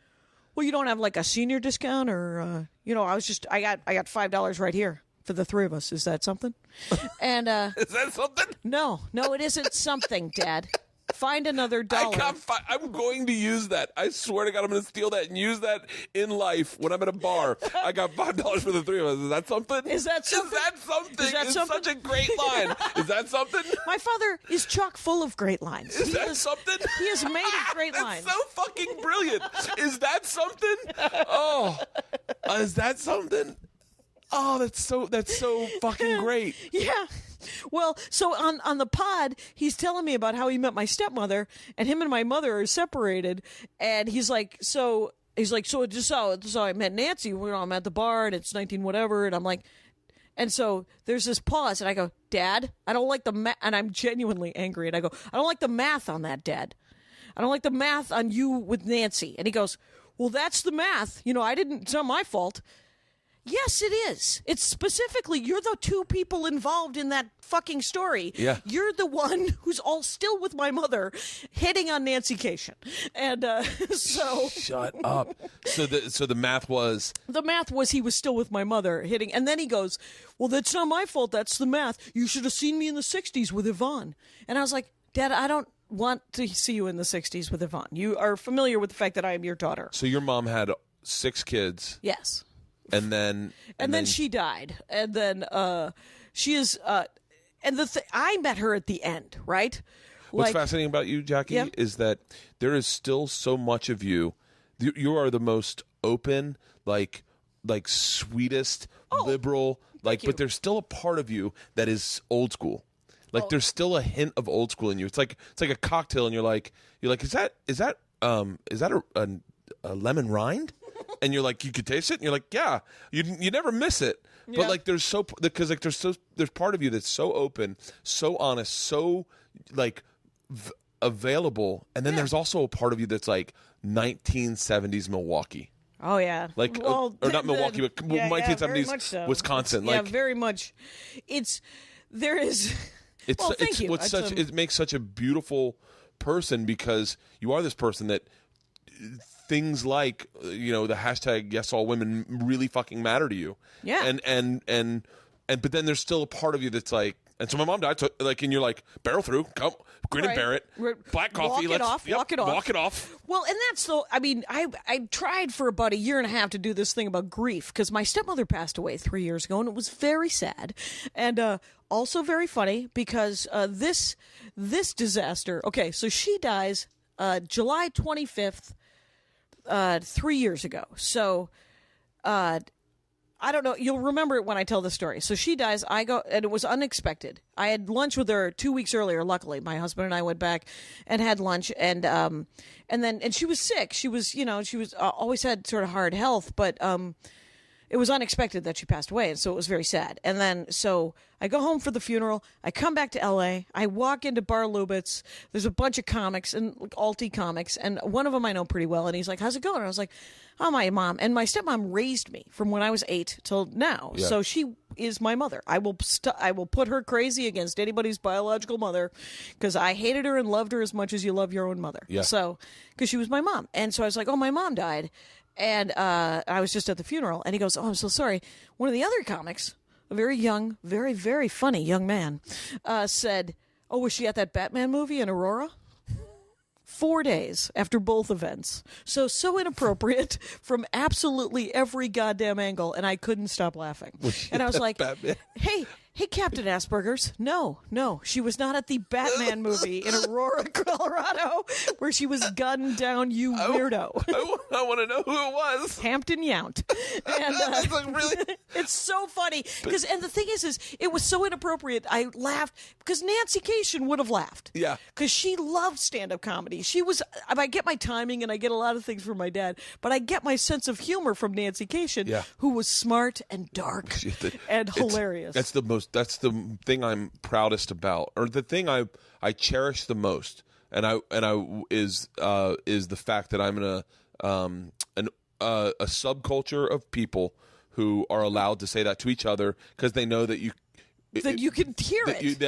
well, you don't have like a senior discount or, I got $5 right here for the 3 of us. Is that something? And is that something? No, it isn't something, Dad. Find another dollar. I'm going to use that. I swear to God, I'm going to steal that and use that in life when I'm at a bar. I got $5 for the 3 of us. Is that something? Is that something? It's such a great line. Is that something? My father is chock full of great lines. Is that something? He has made of great lines. That's so fucking brilliant. Is that something? Oh, is that something? Oh, that's so fucking great. Yeah. Well, so on the pod, he's telling me about how he met my stepmother, and him and my mother are separated, and he's like, so he's like, so I met Nancy. I'm at the bar, and it's 19 whatever, and I'm like, and so there's this pause, and I go, Dad, I don't like the math, and I'm genuinely angry, and I go, I don't like the math on that, Dad. I don't like the math on you with Nancy. And he goes, well, that's the math. It's not my fault. Yes, it is. It's specifically, you're the two people involved in that fucking story. Yeah. You're the one who's all still with my mother hitting on Nancy Kashian. And so... Shut up. So the math was... The math was he was still with my mother hitting. And then he goes, well, that's not my fault. That's the math. You should have seen me in the 60s with Yvonne. And I was like, Dad, I don't want to see you in the 60s with Yvonne. You are familiar with the fact that I am your daughter. So your mom had 6 kids. Yes. And then she died, and then she is, and I met her at the end, right? What's fascinating about you, Jackie, is that there is still so much of you. You are the most open, like sweetest, liberal, but there's still a part of you that is old school. Like there's still a hint of old school in you. It's like a cocktail, and you're like, is that a lemon rind? And you're like, you could taste it, and you're like, yeah, you never miss it. Yeah. But like, there's part of you that's so open, so honest, so like available, and then there's also a part of you that's like 1970s Milwaukee. Oh yeah, like or not Milwaukee, but 1970s so. Wisconsin. Very much. It makes such a beautiful person, because you are this person that. Things like the hashtag yes all women really fucking matter to you. Yeah. And but then there's still a part of you that's like, and so my mom died, so like, and you're like, barrel through, come, grin and bear it, black coffee, walk it off. Well, and that's I tried for about a year and a half to do this thing about grief, because my stepmother passed away 3 years ago, and it was very sad, and also very funny, because this disaster. Okay, so she dies July 25th. 3 years ago. So, I don't know. You'll remember it when I tell the story. So she dies. I go, and it was unexpected. I had lunch with her 2 weeks earlier. Luckily, my husband and I went back and had lunch, and she was sick. She was, always had sort of hard health, but it was unexpected that she passed away, and so it was very sad. And then, so I go home for the funeral. I come back to L.A. I walk into Bar Lubitz. There's a bunch of comics, and like alty comics, and one of them I know pretty well, and he's like, how's it going? And I was like, oh, my mom. And my stepmom raised me from when I was 8 till now. Yeah. So she is my mother. I will put her crazy against anybody's biological mother, because I hated her and loved her as much as you love your own mother. Yeah. So, because she was my mom. And so I was like, oh, my mom died. And I was just at the funeral, and he goes, oh, I'm so sorry. One of the other comics, a very young, very, very funny young man, said, oh, was she at that Batman movie in Aurora? 4 days after both events. So inappropriate from absolutely every goddamn angle, and I couldn't stop laughing. And I was like, Batman? Hey, Captain Asperger's. No, she was not at the Batman movie in Aurora, Colorado, where she was gunned down, you weirdo. I want to know who it was. Hampton Yount. And like, really? It's so funny. And the thing is it was so inappropriate. I laughed because Nancy Kashian would have laughed. Yeah. Because she loved stand-up comedy. I get my timing, and I get a lot of things from my dad, but I get my sense of humor from Nancy Kashian, who was smart and dark and hilarious. That's the thing I'm proudest about, or the thing I cherish the most, is the fact that I'm in a subculture of people who are allowed to say that to each other, because they know that you can hear it.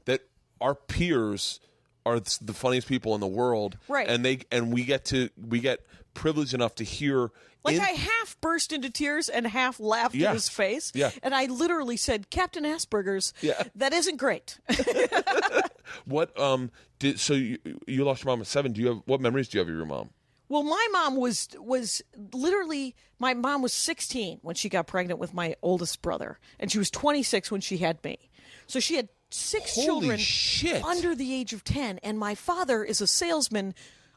That our peers are the funniest people in the world, right? And we get privileged enough to hear. I half burst into tears and half laughed in his face. Yeah. And I literally said, Captain Asperger's, that isn't great. What so you lost your mom at 7. What memories do you have of your mom? Well, my mom was literally, my mom was 16 when she got pregnant with my oldest brother, and she was 26 when she had me. So she had 6 children under the age of 10, and my father is a salesman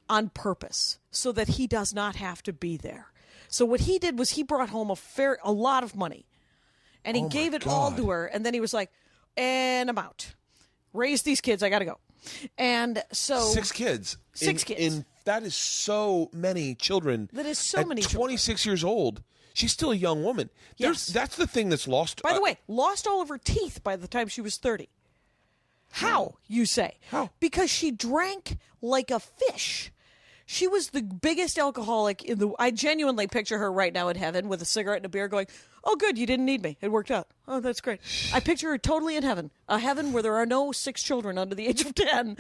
on purpose so that he does not have to be there. So what he did was he brought home a lot of money, and he gave it all to her, and then he was like, and I'm out. Raise these kids, I got to go. And so 6 kids. 6 kids. In That is so many children. That is so At many 26 years old, she's still a young woman. Yes. That's the thing that's lost. By the way, lost all of her teeth by the time she was 30. How, you say? How? Because she drank like a fish. She was the biggest alcoholic in the... I genuinely picture her right now in heaven with a cigarette and a beer going, oh, good, you didn't need me. It worked out. Oh, that's great. I picture her totally in heaven. A heaven where there are no 6 children under the age of 10.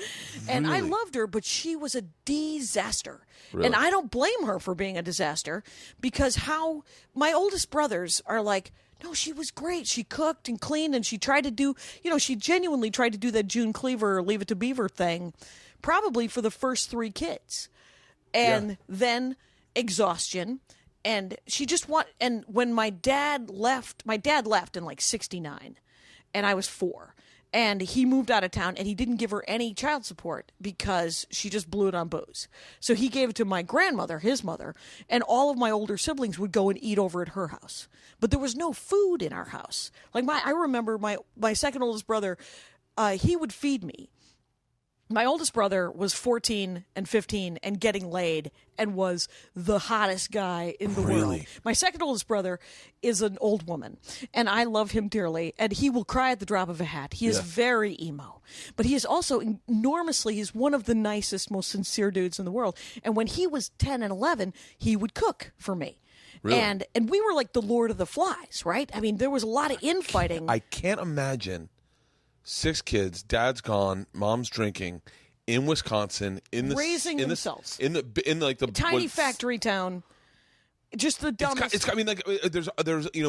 And I loved her, but she was a disaster. Really? And I don't blame her for being a disaster because how... My oldest brothers are like... No, she was great. She cooked and cleaned, and she tried to do, she genuinely tried to do that June Cleaver or Leave It to Beaver thing, probably for the first 3 kids. And then exhaustion. And she just and when my dad left in like 69, and I was 4. And he moved out of town, and he didn't give her any child support because she just blew it on booze. So he gave it to my grandmother, his mother, and all of my older siblings would go and eat over at her house. But there was no food in our house. Like I remember my second oldest brother, he would feed me. My oldest brother was 14 and 15 and getting laid and was the hottest guy in the world. My second oldest brother is an old woman, and I love him dearly, and he will cry at the drop of a hat. He is very emo, but he is also he's one of the nicest, most sincere dudes in the world. And when he was 10 and 11, he would cook for me. Really? And we were like the Lord of the Flies, right? I mean, there was a lot of infighting. I can't imagine 6 kids, dad's gone, mom's drinking, in Wisconsin, raising themselves in the tiny factory town. Just the dumbest. There's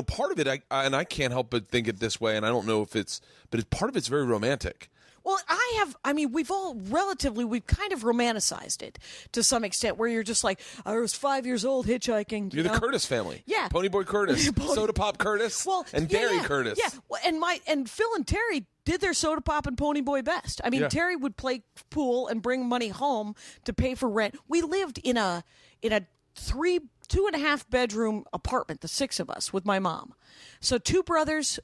part of it, and I can't help but think it this way, and I don't know if but part of it's very romantic. Well, we've kind of romanticized it to some extent where you're just like, I was 5 years old hitchhiking. You're the Curtis family. Yeah. Ponyboy Curtis, Soda Pop Curtis, and Dairy Curtis. Yeah, well, and Phil and Terry did their Soda Pop and Ponyboy best. I mean, Terry would play pool and bring money home to pay for rent. We lived in a 2.5 bedroom apartment, the 6 of us, with my mom. So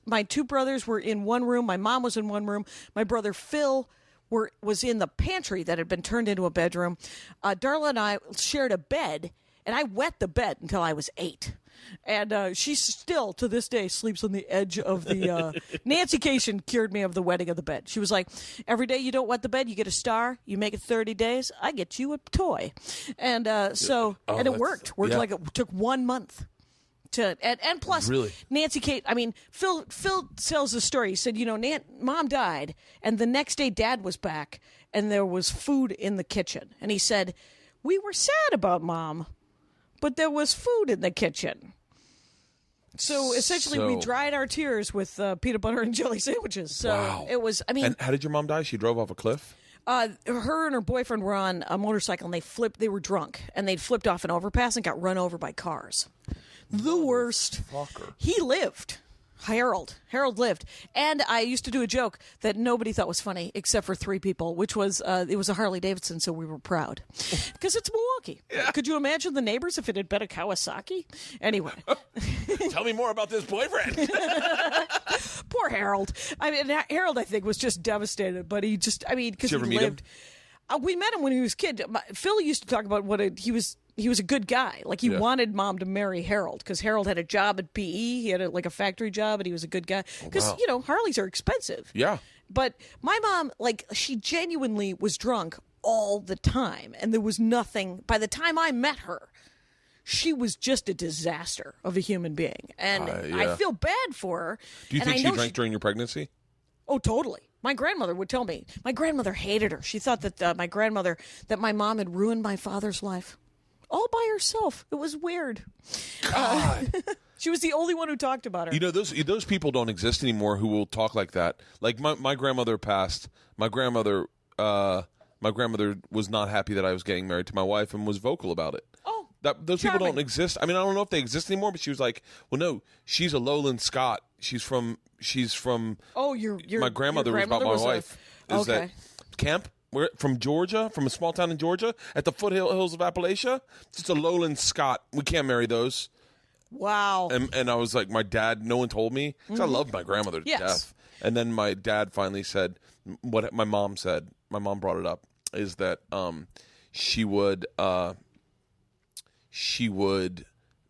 my 2 brothers were in one room. My mom was in one room. My brother Phil was in the pantry that had been turned into a bedroom. Darla and I shared a bed, and I wet the bed until I was 8. And she still, to this day, sleeps on the edge of the... Nancy Kashian cured me of the wetting of the bed. She was like, every day you don't wet the bed, you get a star. You make it 30 days, I get you a toy. And and it worked. Like it took 1 month. And plus, really? Nancy Kate, Phil tells the story. He said, Mom died, and the next day Dad was back, and there was food in the kitchen. And he said, we were sad about Mom, but there was food in the kitchen. So essentially, we dried our tears with peanut butter and jelly sandwiches. So it was, And how did your mom die? She drove off a cliff? Her and her boyfriend were on a motorcycle, and they were drunk, and they'd flipped off an overpass and got run over by cars. The worst. Fucker. He lived. Harold lived. And I used to do a joke that nobody thought was funny except for 3 people, which was it was a Harley Davidson, so we were proud. Because it's Milwaukee. Yeah. Could you imagine the neighbors if it had been a Kawasaki? Anyway. Tell me more about this boyfriend. Poor Harold. Harold, I think, was just devastated, but he just, because he lived. We met him when he was a kid. Phil used to talk about he was a good guy. Like, he wanted Mom to marry Harold because Harold had a job at BE. He had a factory job, and he was a good guy. Because, Harleys are expensive. Yeah. But my mom, she genuinely was drunk all the time. And there was nothing. By the time I met her, she was just a disaster of a human being. And I feel bad for her. Do you think she drank during your pregnancy? Oh, totally. My grandmother would tell me. My grandmother hated her. She thought that my mom had ruined my father's life. All by herself. It was weird. God. She was the only one who talked about her. Those people don't exist anymore who will talk like that. Like, my grandmother passed. My grandmother was not happy that I was getting married to my wife and was vocal about it. Oh, those charming. people don't exist. I don't know if they exist anymore, but she was like, well, no, she's a lowland Scot. She's from Oh, your my grandmother was about my wife. Is that Camp? We're from Georgia, from a small town in Georgia, at the foothills of Appalachia. It's just a lowland Scot. We can't marry those. Wow. And I was like, my dad, no one told me. Because I loved my grandmother to death. And then my dad finally said, what my mom said, my mom brought it up, is that she would.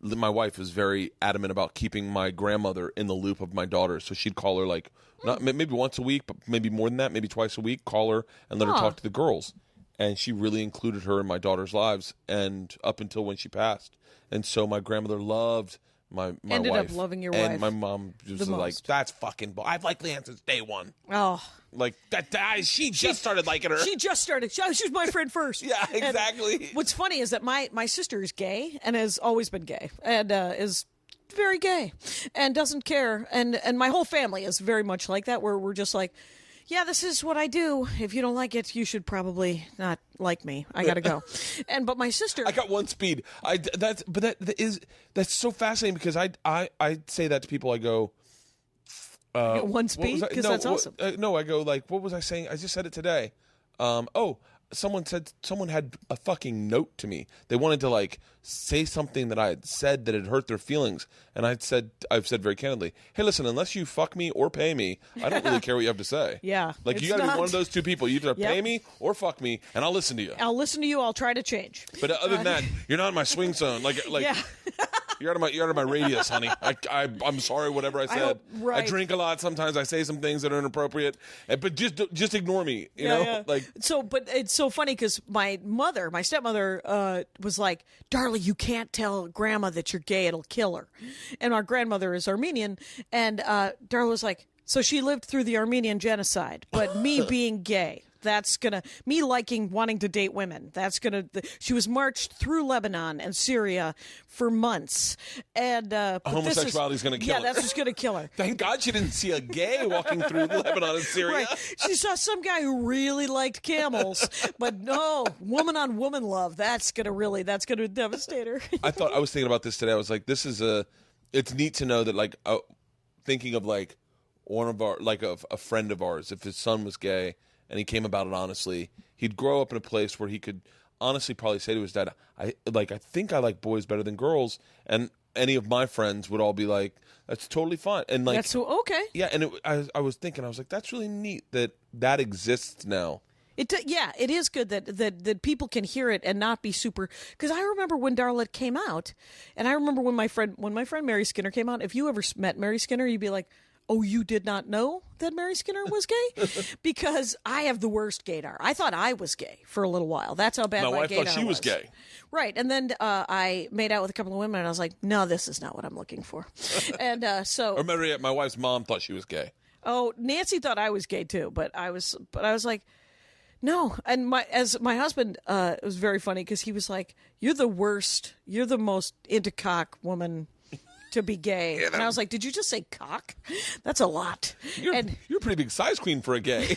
My wife was very adamant about keeping my grandmother in the loop of my daughter, so she'd call her like not maybe once a week, but maybe more than that, maybe twice a week. Call her and let her talk to the girls, and she really included her in my daughter's lives, and up until when she passed. And so my grandmother loved my Ended wife. up loving your and wife my mom was like, most. "That's fucking. I've liked Leanne since day one." Oh. Like that. She just started liking her. She just started. She was my friend first. Yeah, exactly. And what's funny is that my sister is gay and has always been gay and is very gay and doesn't care. And my whole family is very much like that, where we're just like, yeah, this is what I do. If you don't like it, you should probably not like me. I gotta go. But my sister, I got one speed. That's so fascinating because I say that to people. I go. one speed because that's awesome. No, I go like, what was I saying? I just said it today. Someone had a fucking note to me. They wanted to like say something that I had said that had hurt their feelings, and I've said very candidly, hey, listen, unless you fuck me or pay me, I don't really care what you have to say. Yeah, like you got to be one of those two people. You either pay me or fuck me, and I'll listen to you. I'll try to change. But other than that, you're not in my swing zone. Like yeah. You're out of my radius, honey. I'm sorry, whatever I said. Right. I drink a lot. Sometimes I say some things that are inappropriate, but just ignore me. You know, Yeah. like But it's so funny because my stepmother, was like, "Darling, you can't tell Grandma that you're gay; it'll kill her." And our grandmother is Armenian, and Darla was like, "So she lived through the Armenian genocide, but me being gay." That's me wanting to date women. She was marched through Lebanon and Syria for months. And homosexuality is going to kill her. Yeah, that's what's going to kill her. Thank God she didn't see a gay walking through Lebanon and Syria. Right. She saw some guy who really liked camels, but no, woman on woman love. That's going to devastate her. I was thinking about this today. I was like, it's neat to know that like, thinking of like one of our, like a friend of ours, if his son was gay, and he came about it honestly, he'd grow up in a place where he could honestly probably say to his dad, I think I like boys better than girls. And any of my friends would all be like, that's totally fine. And like, that's okay. Yeah. And I was thinking, I was like, that's really neat that exists now. It is good that people can hear it and not be super. Because I remember when Darla came out, and I remember when my friend Mary Skinner came out. If you ever met Mary Skinner, you'd be like, oh, you did not know that Mary Skinner was gay? Because I have the worst gaydar. I thought I was gay for a little while. That's how bad my wife gaydar thought she was gay. Right. And then I made out with a couple of women, and I was like, no, this is not what I'm looking for. And so... Or my wife's mom thought she was gay. Oh, Nancy thought I was gay, too. But I was like... No, and my husband, it was very funny because he was like, "You're the worst. You're the most into cock woman to be gay." Yeah, and I was like, "Did you just say cock? That's a lot." You're a pretty big size queen for a gay.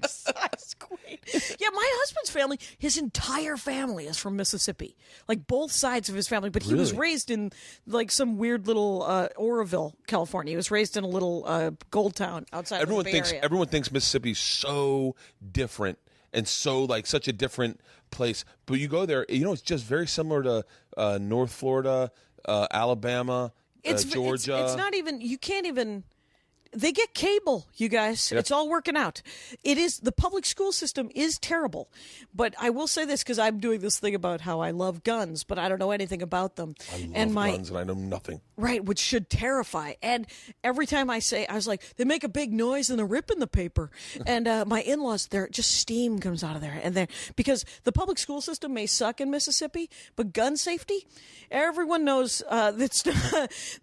Size queen. Yeah, my husband's family, his entire family is from Mississippi, like both sides of his family. But he was raised in like some weird little Oroville, California. He was raised in a little gold town outside of the Bay Area. Everyone thinks Mississippi's so different and so like such a different place. But you go there, it's just very similar to North Florida, Alabama, Georgia. It's not even. You can't even. They get cable, you guys. Yep. It's all working out. The public school system is terrible. But I will say this because I'm doing this thing about how I love guns, but I don't know anything about them. I love guns and I know nothing. Right, which should terrify. And every time I was like, they make a big noise and they're ripping the paper. And my in-laws, just steam comes out of there. And because the public school system may suck in Mississippi, but gun safety, everyone knows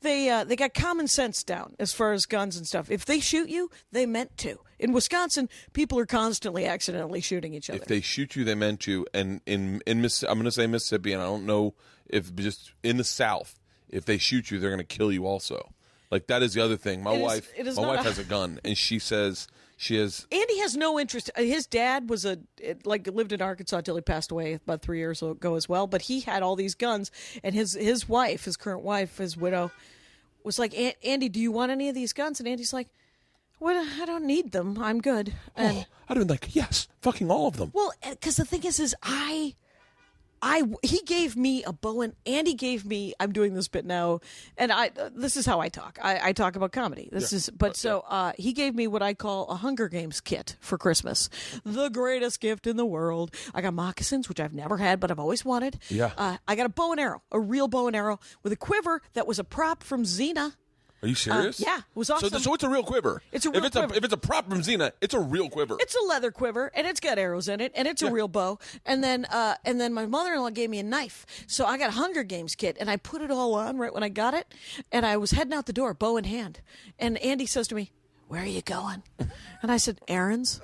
they got common sense down as far as guns and stuff. If they shoot you, they meant to. In Wisconsin, people are constantly accidentally shooting each other. If they shoot you, they meant to. And in I'm going to say Mississippi, and I don't know if just in the South, if they shoot you, they're going to kill you also. Like that is the other thing. My wife has a gun, and she says she has. Andy has no interest. His dad was lived in Arkansas until he passed away about 3 years ago as well. But he had all these guns, and his wife, his current wife, his widow, was like, Andy, do you want any of these guns? And Andy's like, well, I don't need them. I'm good. And I'd have been like, yes, fucking all of them. Well, because the thing is I he gave me a bow and Andy gave me. I'm doing this bit now, and this is how I talk. I talk about comedy. He gave me what I call a Hunger Games kit for Christmas. The greatest gift in the world. I got moccasins, which I've never had, but I've always wanted. Yeah. I got a bow and arrow, a real bow and arrow with a quiver that was a prop from Xena. Are you serious? Yeah, it was awesome. So it's a real quiver. It's a real quiver. If it's a prop from Xena, it's a real quiver. It's a leather quiver, and it's got arrows in it, and it's a real bow. And then my mother-in-law gave me a knife. So I got a Hunger Games kit, and I put it all on right when I got it, and I was heading out the door, bow in hand. And Andy says to me, "Where are you going?" And I said, "Errands."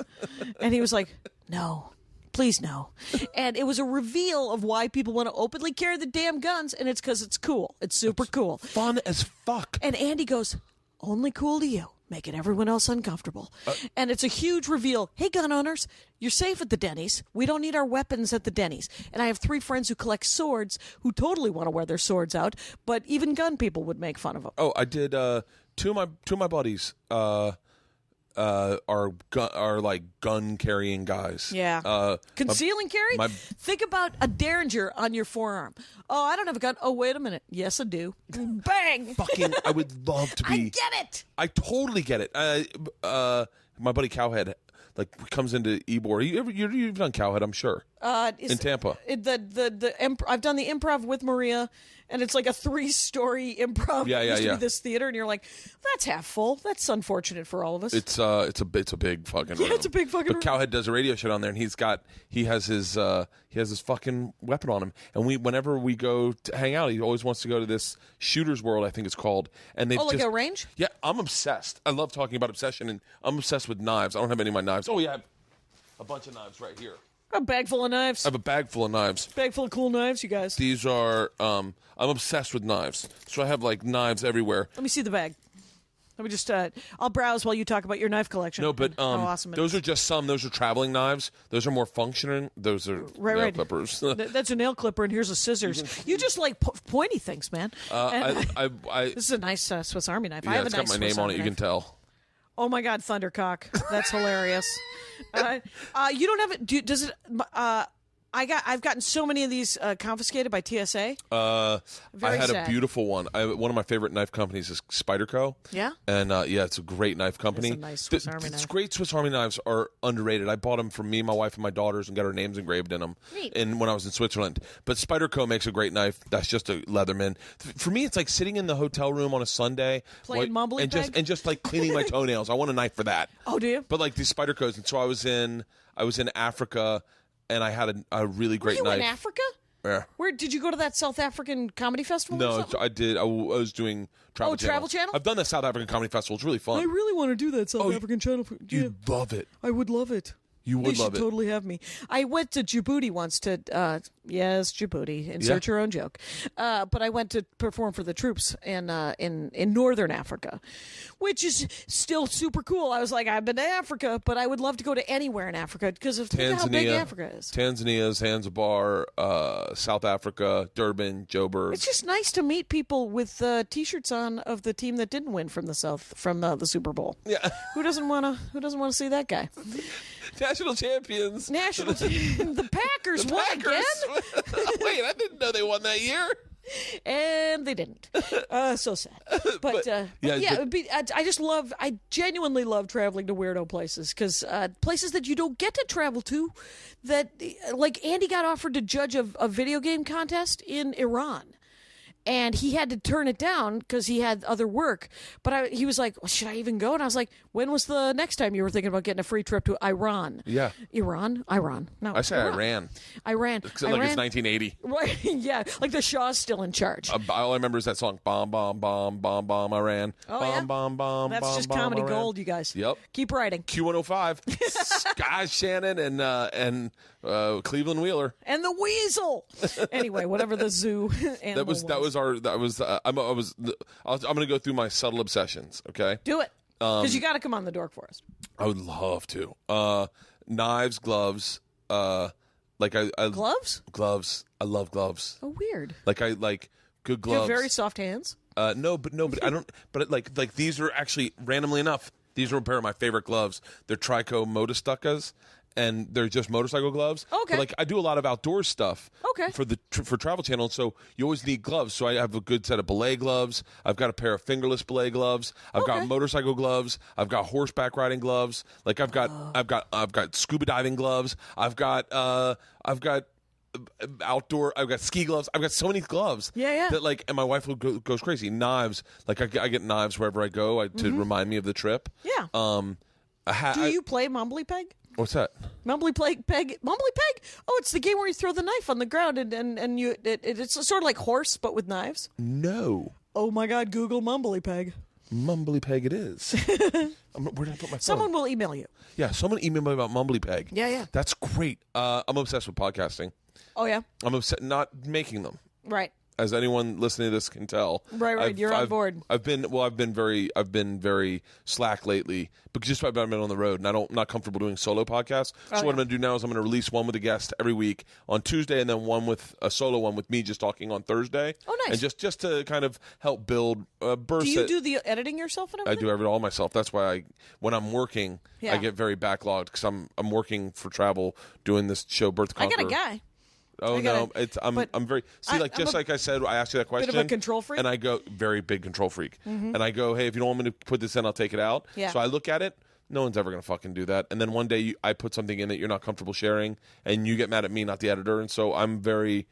And he was like, "No. Please no." And it was a reveal of why people want to openly carry the damn guns, and it's because it's cool. It's super cool. Fun as fuck. And Andy goes, "Only cool to you, making everyone else uncomfortable." And it's a huge reveal. Hey, gun owners, you're safe at the Denny's. We don't need our weapons at the Denny's. And I have 3 friends who collect swords who totally want to wear their swords out, but even gun people would make fun of them. Oh, I did. Two of my buddies are like gun carrying guys. Yeah. Conceal and carry? Think about a Derringer on your forearm. Oh, I don't have a gun. Oh, wait a minute. Yes, I do. Bang! Fucking, I would love to be. I get it. I totally get it. My buddy Cowhead, like, comes into Ybor. You've done Cowhead, I'm sure. In Tampa. I've done the improv with Maria, and it's like a 3-story improv. Yeah, It used to yeah. be this theater, and you're like, that's half full. That's unfortunate for all of us. It's a big fucking room. Yeah, it's a big fucking But room. Cowhead does a radio show down there, and he has his fucking weapon on him. And whenever we go to hang out, he always wants to go to this Shooter's World, I think it's called. And they like a range? Yeah, I'm obsessed. I love talking about obsession, and I'm obsessed with knives. I don't have any of my knives. Oh yeah, I have a bunch of knives right here. A bag full of knives. I have a bag full of knives. Bag full of cool knives, you guys. These are I'm obsessed with knives, so I have like knives everywhere. Let me see the bag. Let me just, I'll browse while you talk about your knife collection. No, but how awesome it those is. are just some. Those are traveling knives. Those are more functioning. Those are nail clippers. That's a nail clipper, and here's a scissors. You just like pointy things, man. This is a nice Swiss Army knife. Yeah, I have it's a nice got my Swiss name on Army it. You knife. can tell. Oh my God, Thundercock! That's hilarious. You don't have it? Does it? I've gotten so many of these confiscated by TSA. I had sad. a beautiful one. One of my favorite knife companies is Spyderco. Yeah? And it's a great knife company. It's a nice Swiss Army knife. Great Swiss Army knives are underrated. I bought them for me, my wife, and my daughters, and got our names engraved in them. Neat. And when I was in Switzerland. But Spyderco makes a great knife. That's just a Leatherman. For me, it's like sitting in the hotel room on a Sunday, Playing mumbly and peg? just like cleaning my toenails. I want a knife for that. Oh, do you? But like these Spydercos, and so I was in Africa. And I had a really great Were you knife. in Africa? Yeah. Where did you go to that South African comedy festival? or No, something? I did. I was doing Travel Channel. Travel Channel? I've done the South African Comedy Festival. It's really fun. I really want to do that South African channel. Yeah. You'd love it. I would love it. You would They love should it. totally have me. I went to Djibouti once to, Djibouti, insert your own joke. But I went to perform for the troops in northern Africa, which is still super cool. I was like, I've been to Africa, but I would love to go to anywhere in Africa because of how big Africa is. Tanzania, Zanzibar, South Africa, Durban, Joburg. It's just nice to meet people with T-shirts on of the team that didn't win from the the Super Bowl. Yeah. Who doesn't want to see that guy? National champions. The Packers won again, Wait, I didn't know they won that year. and they didn't. So sad. But I genuinely love traveling to weirdo places because places that you don't get to travel to. That like Andy got offered to judge a video game contest in Iran. And he had to turn it down because he had other work. But he was like, well, should I even go? And I was like, when was the next time you were thinking about getting a free trip to Iran? Yeah. Iran? No. I say Iran. Iran. Like it's 1980. Right, yeah. Like the Shah's still in charge. All I remember is that song, Bomb, Bomb, Bomb, Bomb, Bomb, Iran. Oh, bomb, yeah? bomb, bomb, That's bomb, just bomb, comedy Iran. gold, you guys. Yep. Keep writing. Q105. Guy Shannon and Cleveland Wheeler. And the weasel. Anyway, whatever the zoo animal I'm going to go through my subtle obsessions, okay? Do it. Because you got to come on the Dork Forest. I would love to. Knives, gloves, I Gloves? gloves. I love gloves. Oh, weird. I like good You have gloves. very soft hands. No, but I don't. But like these are actually randomly enough. These are a pair of my favorite gloves. They're Trico Modastucas, and they're just motorcycle gloves. Okay. But, like, I do a lot of outdoor stuff. Okay. For Travel Channel, so you always need gloves. So I have a good set of belay gloves. I've got a pair of fingerless belay gloves. I've got motorcycle gloves. I've got horseback riding gloves. Like I've got scuba diving gloves. I've got outdoor. I've got ski gloves. I've got so many gloves. Yeah. That like, and my wife goes crazy. Knives. Like I get knives wherever I go to remind me of the trip. Yeah. Do you play Mumbly Peg? What's that? Mumbly Peg? Oh, it's the game where you throw the knife on the ground and it's sort of like horse but with knives. No. Oh my God! Google Mumbly Peg. Mumbly Peg it is. Where did I put my phone? Someone will email you. Yeah, someone emailed me about Mumbly Peg. Yeah. That's great. I'm obsessed with podcasting. Oh yeah. I'm obsessed not making them. Right. As anyone listening to this can tell, right, you're on board. I've been very slack lately, because just I've been on the road, and I'm not comfortable doing solo podcasts. So what I'm going to do now is I'm going to release one with a guest every week on Tuesday, and then one with a solo one with me just talking on Thursday. Oh, nice! And just to kind of help build burst. Do you do the editing yourself and everything? I do it all myself. That's why when I'm working, I get very backlogged because I'm working for travel doing this show, Birth Conquer. I got a guy. Oh no! I'm very like I said. I asked you that question. Bit of a control freak, and I go very big control freak, and I go, hey, if you don't want me to put this in, I'll take it out. Yeah. So I look at it. No one's ever gonna fucking do that. And then one day I put something in that you're not comfortable sharing, and you get mad at me, not the editor. And so I'm very.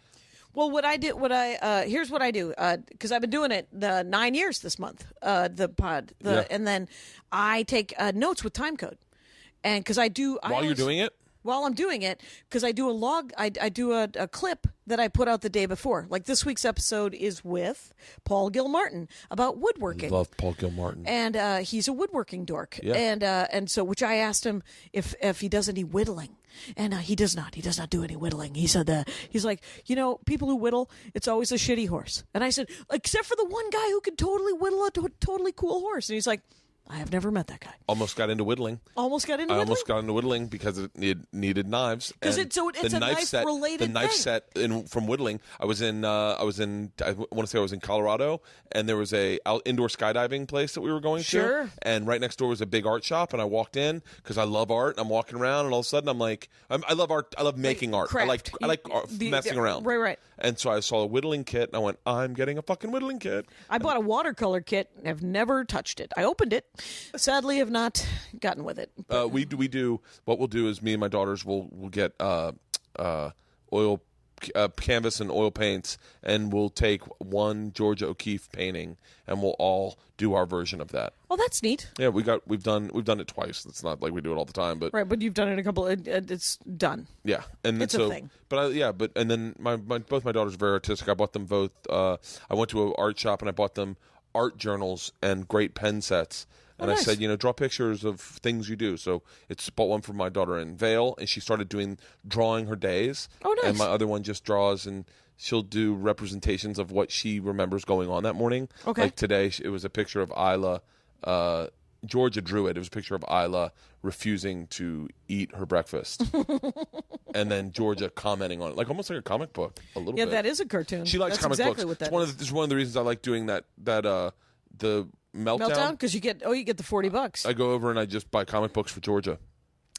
Well, here's what I do, because I've been doing it 9 years this month. The pod, and then I take notes with time code, and because I do while you're doing it. While I'm doing it, because I do a log, I do a clip that I put out the day before. Like this week's episode is with Paul Gilmartin about woodworking. I love Paul Gilmartin, and he's a woodworking dork. Yeah. And so which I asked him if he does any whittling, and he does not. He does not do any whittling. He said he's like, people who whittle, it's always a shitty horse. And I said, except for the one guy who could totally whittle a totally cool horse. And he's like, I have never met that guy. Almost got into whittling. I almost got into whittling because it needed knives. Because it's a knife-related thing. The knife set from whittling. I want to say I was in Colorado, and there was a indoor skydiving place that we were going to. And right next door was a big art shop, and I walked in because I love art. And I'm walking around, and all of a sudden I'm like, I love art. I love making art. Craft. I like messing around. Right. And so I saw a whittling kit, and I went, I'm getting a fucking whittling kit. I bought a watercolor kit and have never touched it. I opened it. Sadly, have not gotten with it. We do. What we'll do is me and my daughters will get oil canvas and oil paints, and we'll take one Georgia O'Keeffe painting, and we'll all do our version of that. Oh, that's neat. Yeah, we've done it twice. It's not like we do it all the time, but right. But you've done it a couple. It's done. Yeah, and it's a thing. But and then both my daughters are very artistic. I bought them both. I went to an art shop and I bought them art journals and great pen sets. And nice. I said, draw pictures of things you do. So it's bought one for my daughter in Vale, and she started drawing her days. Oh, nice. And my other one just draws, and she'll do representations of what she remembers going on that morning. Okay. Like today, it was a picture of Isla. Georgia drew it. It was a picture of Isla refusing to eat her breakfast. And then Georgia commenting on it, like almost like a comic book, a little bit. Yeah, that is a cartoon. She likes That's comic exactly books. What that It's one of the reasons I like doing the Meltdown, because you get the $40. I go over and I just buy comic books for Georgia.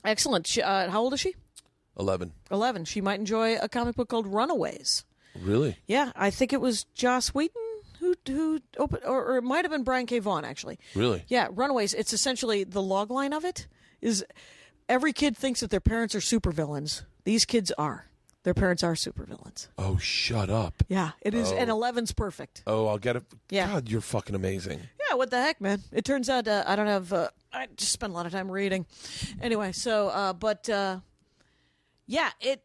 Excellent. How old is she? 11. She might enjoy a comic book called Runaways. Really? Yeah, I think it was Joss Whedon who opened, or it might have been Brian K. Vaughan, actually. Really? Yeah, Runaways. It's essentially the log line of it is every kid thinks that their parents are supervillains. These kids are. Their parents are supervillains. Oh, shut up. Yeah, it is. And 11's perfect. Oh, I'll get it. Yeah. God, you're fucking amazing. Yeah, what the heck, man? It turns out I don't have... I just spend a lot of time reading. Anyway, so... yeah, it...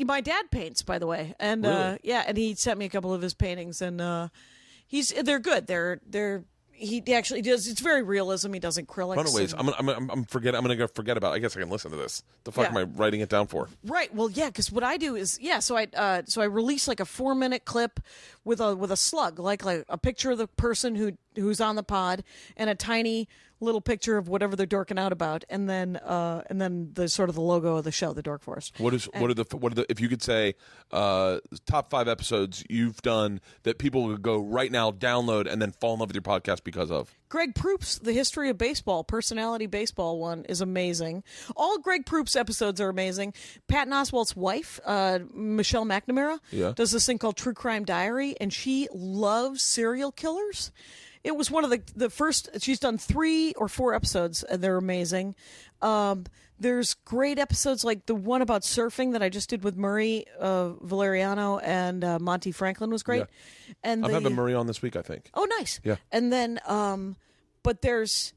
My dad paints, by the way. And, really? yeah, and he sent me a couple of his paintings, and they're good. He actually does. It's very realism. He does acrylics. Runaways. I'm gonna go forget about it. I guess I can listen to this. The fuck am I writing it down for? Right. Well, yeah. Because what I do is, so I release like a 4-minute clip with a slug, like a picture of the person who who's on the pod, and a tiny little picture of whatever they're dorking out about, and then the sort of the logo of the show, the Dork Forest. What are the if you could say top 5 episodes you've done that people would go right now, download, and then fall in love with your podcast because of? Greg Proop's The History of Baseball, Personality Baseball one is amazing. All Greg Proop's episodes are amazing. Patton Oswalt's wife, Michelle McNamara, does this thing called True Crime Diary, and she loves serial killers. It was one of the first. She's done 3 or 4 episodes, and they're amazing. There's great episodes like the one about surfing that I just did with Murray Valeriano and Monty Franklin was great. Yeah. And I'm having Murray on this week, I think. Oh, nice. Yeah. And then, but there's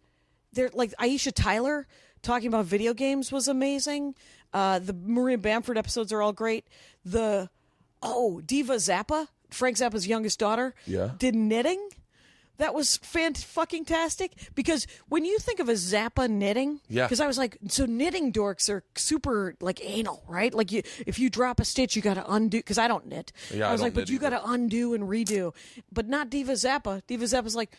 like Aisha Tyler talking about video games was amazing. The Maria Bamford episodes are all great. Diva Zappa, Frank Zappa's youngest daughter, did knitting. That was fucking-tastic, because when you think of a Zappa knitting, because I was like, so knitting dorks are super, like, anal, right? Like, if you drop a stitch, you got to undo, because I don't knit. Yeah, I was like, but you got to undo and redo. But not Diva Zappa. Diva Zappa's like,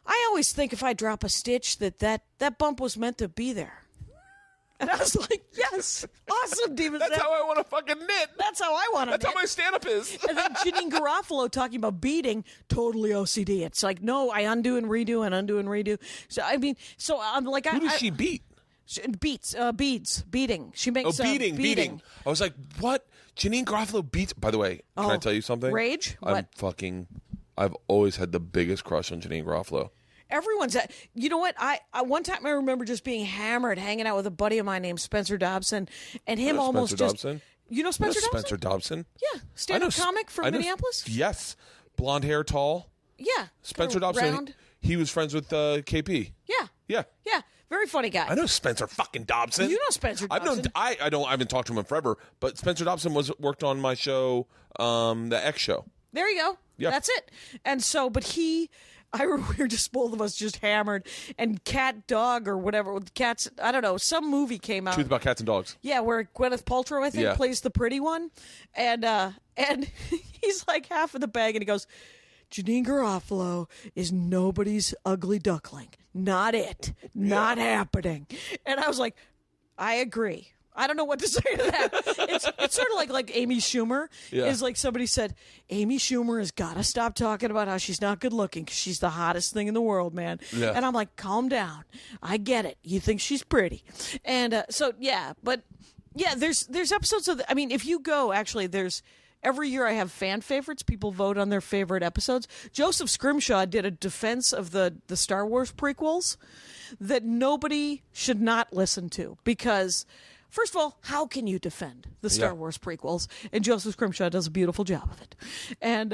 I always think if I drop a stitch that bump was meant to be there. And I was like, yes, awesome, Diva Zappa. That's how I want to fucking knit. That's how I want to knit. That's how my stand-up is. And then Janine Garofalo talking about beating, totally OCD. It's like, no, I undo and redo and undo and redo. So, I mean, so I'm like... Who does she beat? Beads, beating. She makes beating. I was like, what? Janine Garofalo beats... By the way, can I tell you something? Rage? What? I've always had the biggest crush on Janine Garofalo. Everyone's at, you know what? I one time I remember just being hammered, hanging out with a buddy of mine named Spencer Dobson, and him almost Spencer just. Dobson? You know Spencer Dobson? Spencer Dobson? Yeah, stand-up comic from Minneapolis. Yes, blonde hair, tall. Yeah, Spencer Dobson. Round. He was friends with KP. Yeah, very funny guy. I know Spencer fucking Dobson. You know Spencer Dobson. I haven't talked to him in forever, but Spencer Dobson worked on my show, the X Show. There you go. Yeah. That's it. And so, but we were just both of us just hammered, and Cat Dog or whatever with cats. I don't know. Some movie came out. Truth About Cats and Dogs. Yeah, where Gwyneth Paltrow I think plays the pretty one, and he's like half of the bag, and he goes, Janine Garofalo is nobody's ugly duckling. Not it. Not happening. And I was like, I agree. I don't know what to say to that. It's sort of like Amy Schumer is like somebody said, Amy Schumer has got to stop talking about how she's not good looking because she's the hottest thing in the world, man. Yeah. And I'm like, calm down. I get it. You think she's pretty. And there's episodes of, if you go, actually, every year I have fan favorites. People vote on their favorite episodes. Joseph Scrimshaw did a defense of the Star Wars prequels that nobody should not listen to because... First of all, how can you defend the Star Wars prequels? And Joseph Scrimshaw does a beautiful job of it. And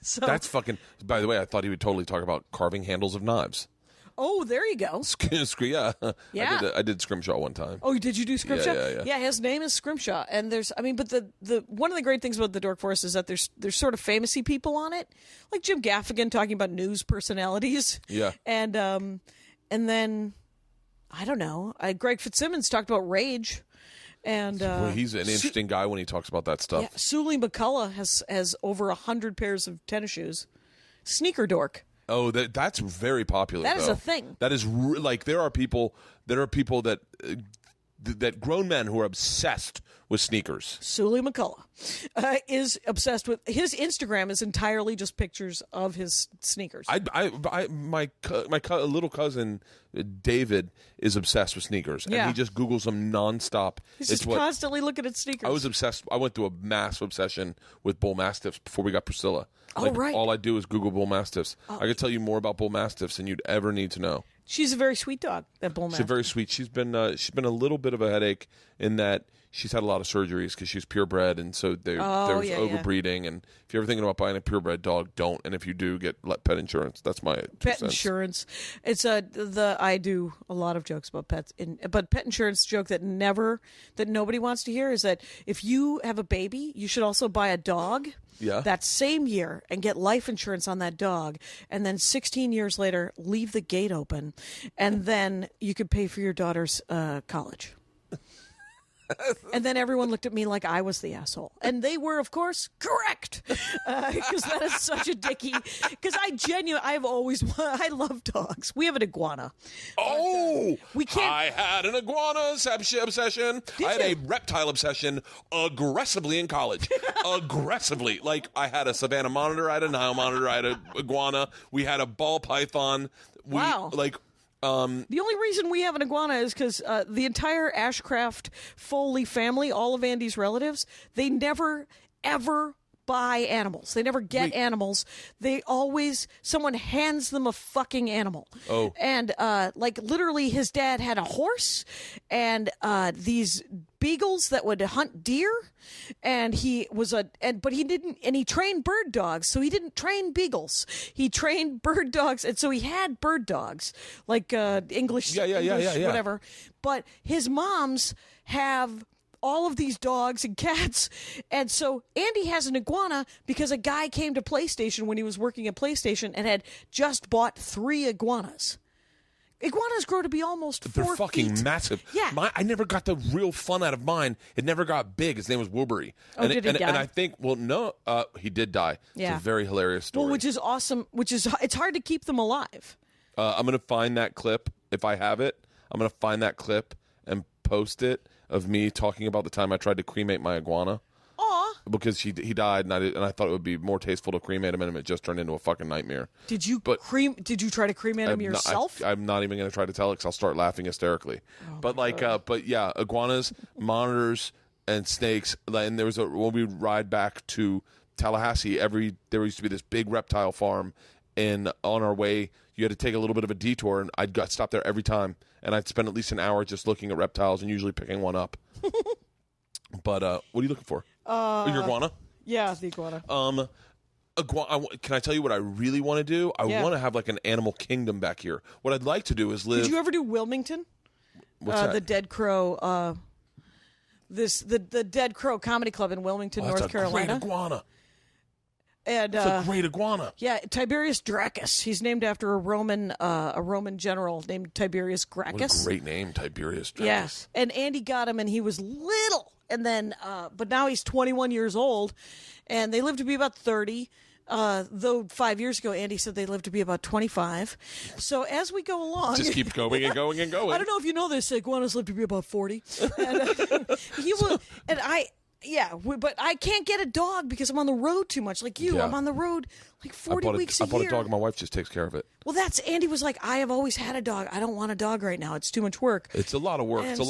so... That's fucking... By the way, I thought he would totally talk about carving handles of knives. Oh, there you go. Yeah. Yeah. I did Scrimshaw one time. Oh, did you do Scrimshaw? Yeah, his name is Scrimshaw. And but the one of the great things about the Dork Forest is that there's sort of famousy people on it. Like Jim Gaffigan talking about news personalities. Yeah. And then... I don't know. Greg Fitzsimmons talked about Rage, and he's an interesting guy when he talks about that stuff. Yeah, Sully McCullough has over 100 pairs of tennis shoes. Sneaker dork. Oh, that's very popular. That is a thing. That is there are people that grown men who are obsessed with sneakers. Sully McCullough is obsessed with his Instagram is entirely just pictures of his sneakers. My little cousin David is obsessed with sneakers, and he just Googles them nonstop. He's just constantly looking at sneakers. I was obsessed. I went through a massive obsession with bull mastiffs before we got Priscilla. Right. All I do is Google bull mastiffs. I could tell you more about bull mastiffs than you'd ever need to know. She's a very sweet dog, that bull mastiff. She's very sweet. She's been a little bit of a headache in that she's had a lot of surgeries because she's purebred, and so there's overbreeding. And if you're ever thinking about buying a purebred dog, don't. And if you do, get pet insurance. That's my 2 cents. Insurance. It's I do a lot of jokes about pets, but pet insurance joke that nobody wants to hear is that if you have a baby, you should also buy a dog. Yeah. That same year and get life insurance on that dog, and then 16 years later leave the gate open, and then you could pay for your daughter's college. Mm-hmm. And then everyone looked at me like I was the asshole. And they were, of course, correct. Because that is such a dickie. Because I love dogs. We have an iguana. We can't. I had an iguana obsession. I had a reptile obsession aggressively in college. Aggressively. Like, I had a Savannah monitor, I had a Nile monitor, I had an iguana. We had a ball python. Wow. The only reason we have an iguana is because the entire Ashcraft Foley family, all of Andy's relatives, they never, ever buy animals. They never get animals. Someone hands them a fucking animal. Oh. And, literally his dad had a horse and these beagles that would hunt deer. And he trained bird dogs, so he didn't train beagles. He trained bird dogs, and so he had bird dogs, like English, whatever. But his moms have all of these dogs and cats, and so Andy has an iguana because a guy came to PlayStation when he was working at PlayStation and had just bought 3 iguanas. Iguanas grow to be almost 4 They're fucking feet. massive. Yeah. I never got the real fun out of mine. It never got big. His name was Wilbury. Oh, did he die? And I think, no, he did die. Yeah. It's a very hilarious story. Well, which is awesome. It's hard to keep them alive. I'm going to find that clip if I have it. I'm going to find that clip and post it of me talking about the time I tried to cremate my iguana. Aw. Because he died, and I thought it would be more tasteful to cremate him, and it just turned into a fucking nightmare. Did you try to cremate him yourself? I'm not even going to try to tell it because I'll start laughing hysterically. But yeah, iguanas, monitors, and snakes. And there was when we would ride back to Tallahassee, there used to be this big reptile farm, and on our way, you had to take a little bit of a detour, and I'd stop there every time, and I'd spend at least an hour just looking at reptiles and usually picking one up. But what are you looking for? Your iguana? Yeah, the iguana. Can I tell you what I really want to do? I want to have like an animal kingdom back here. What I'd like to do is live. Did you ever do Wilmington? What's that? The Dead Crow. The Dead Crow Comedy Club in Wilmington, North Carolina. Great iguana. And it's a great iguana. Yeah, Tiberius Gracchus. He's named after a Roman general named Tiberius Gracchus. What a great name, Tiberius Gracchus. Yeah, and Andy got him, and he was little, and then but now he's 21 years old, and they live to be about 30. Though 5 years ago, Andy said they lived to be about 25. So as we go along, just keep going and going and going. I don't know if you know this, iguanas live to be about 40. And, he will, and I. Yeah, but I can't get a dog because I'm on the road too much. Like you, I'm on the road like 40 weeks a year. I bought a dog, and my wife just takes care of it. Well, Andy was like, I have always had a dog. I don't want a dog right now. It's too much work. It's a lot of work. And it's a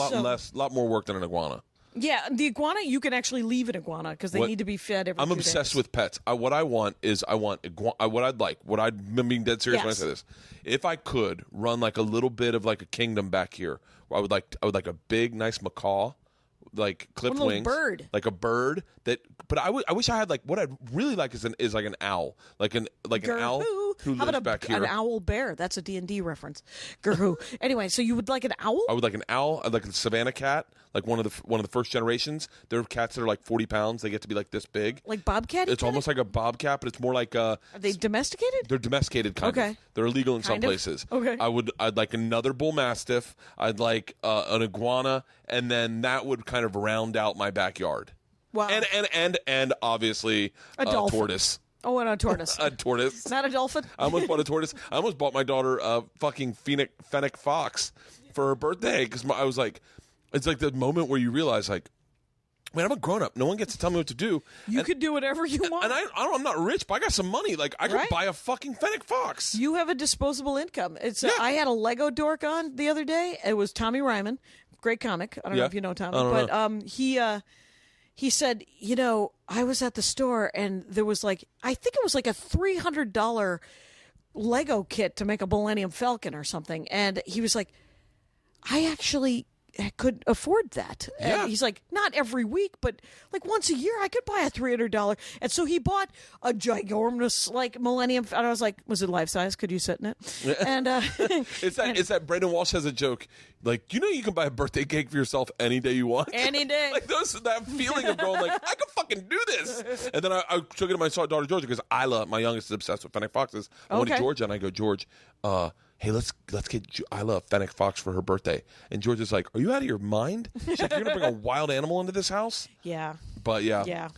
lot more work than an iguana. Yeah, the iguana, you can actually leave an iguana because they need to be fed every 2 days. I'm obsessed with pets. What I'm being dead serious when I say this. If I could run like a little bit of like a kingdom back here, where I would like a big, nice macaw. Like clipped wings, bird, like a bird that. But I wish I had like what I'd really like is like an owl, like an owl who lives back here. An owl bear. That's a D&D reference. Gerhoo. Anyway, so you would like an owl? I would like an owl. I'd like a Savannah cat, like one of the first generations. There are cats that are like 40 pounds. They get to be like this big, like bobcat. It's almost like a bobcat, but it's more like a. Are they domesticated? They're domesticated, kind of. They're illegal in some places. Okay. I'd like another bull mastiff. I'd like an iguana, and then that would kind of round out my backyard. Wow. And obviously a tortoise. Oh, and a tortoise. A tortoise. Not a dolphin. I almost bought a tortoise. I almost bought my daughter a fucking fennec fox for her birthday because I was like, it's like the moment where you realize like, man, I'm a grown up. No one gets to tell me what to do. You could do whatever you want. And I'm not rich, but I got some money. Like I could buy a fucking fennec fox. You have a disposable income. I had a Lego dork on the other day. It was Tommy Ryman, great comic. I don't know if you know Tommy, but he said, I was at the store and there was I think it was like a $300 Lego kit to make a Millennium Falcon or something. And he was like, I actually could afford that. Yeah. And he's like, not every week, but like once a year I could buy a $300. And so he bought a ginormous Millennium. And I was like, was it life size? Could you sit in it? And it's that Brandon Walsh has a joke. Like, you can buy a birthday cake for yourself any day you want. Any day. Like that feeling of going like, I could fucking do this. And then I took it to my daughter Georgia because my youngest is obsessed with fennec foxes. I went to Georgia and I go, George, hey, let's get Isla a fennec fox for her birthday. And George is like, are you out of your mind? She's like, you're going to bring a wild animal into this house? Yeah. But yeah. Yeah.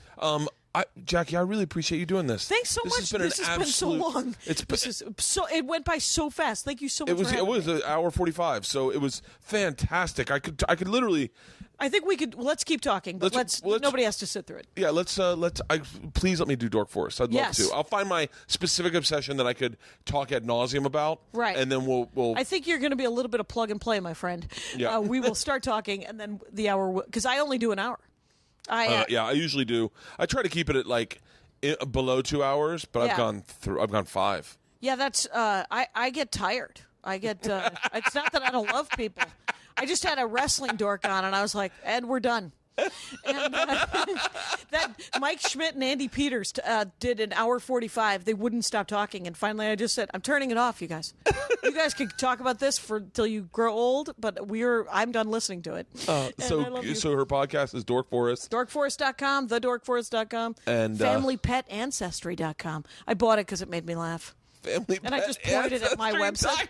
Jackie, I really appreciate you doing this. Thanks so much. This has been so long. It went by so fast. Thank you so much. It was an hour 45, so it was fantastic. I could literally. I think we could. Let's keep talking, but let's nobody has to sit through it. Yeah, please let me do Dork Forest. I'd love to. I'll find my specific obsession that I could talk ad nauseum about. Right, and then we'll. I think you're going to be a little bit of plug and play, my friend. Yeah, we will start talking, and then the hour because I only do an hour. I usually do. I try to keep it at below 2 hours, but I've gone 5. Yeah, that's. I get tired. I get. It's not that I don't love people. I just had a wrestling dork on, and I was like, "Ed, we're done." And that Mike Schmidt and Andy Peters did an hour 45. They wouldn't stop talking, and finally, I just said, "I'm turning it off, you guys. You guys can talk about this till you grow old, but I'm done listening to it." So her podcast is Dork Forest. DorkForest.com, thedorkforest.com, and FamilyPetAncestry.com. I bought it because it made me laugh. And I just pointed at my website.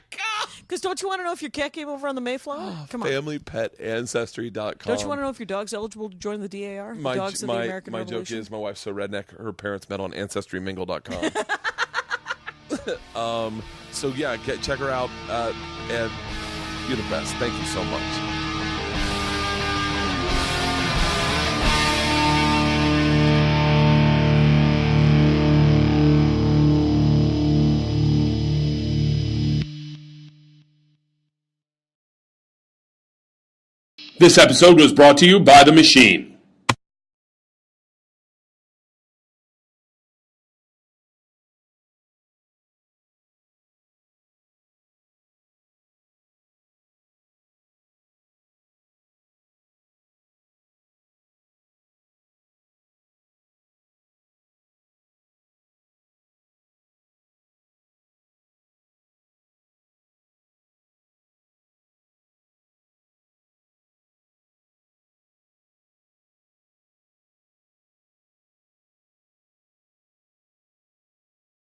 Because don't you want to know if your cat came over on the Mayflower? Come on. FamilyPetAncestry.com. Don't you want to know if your dog's eligible to join the DAR? My Dogs of the American joke Revolution? is my wife's so redneck, her parents met on AncestryMingle.com. So yeah, check her out. And you're the best. Thank you so much. This episode was brought to you by The Machine.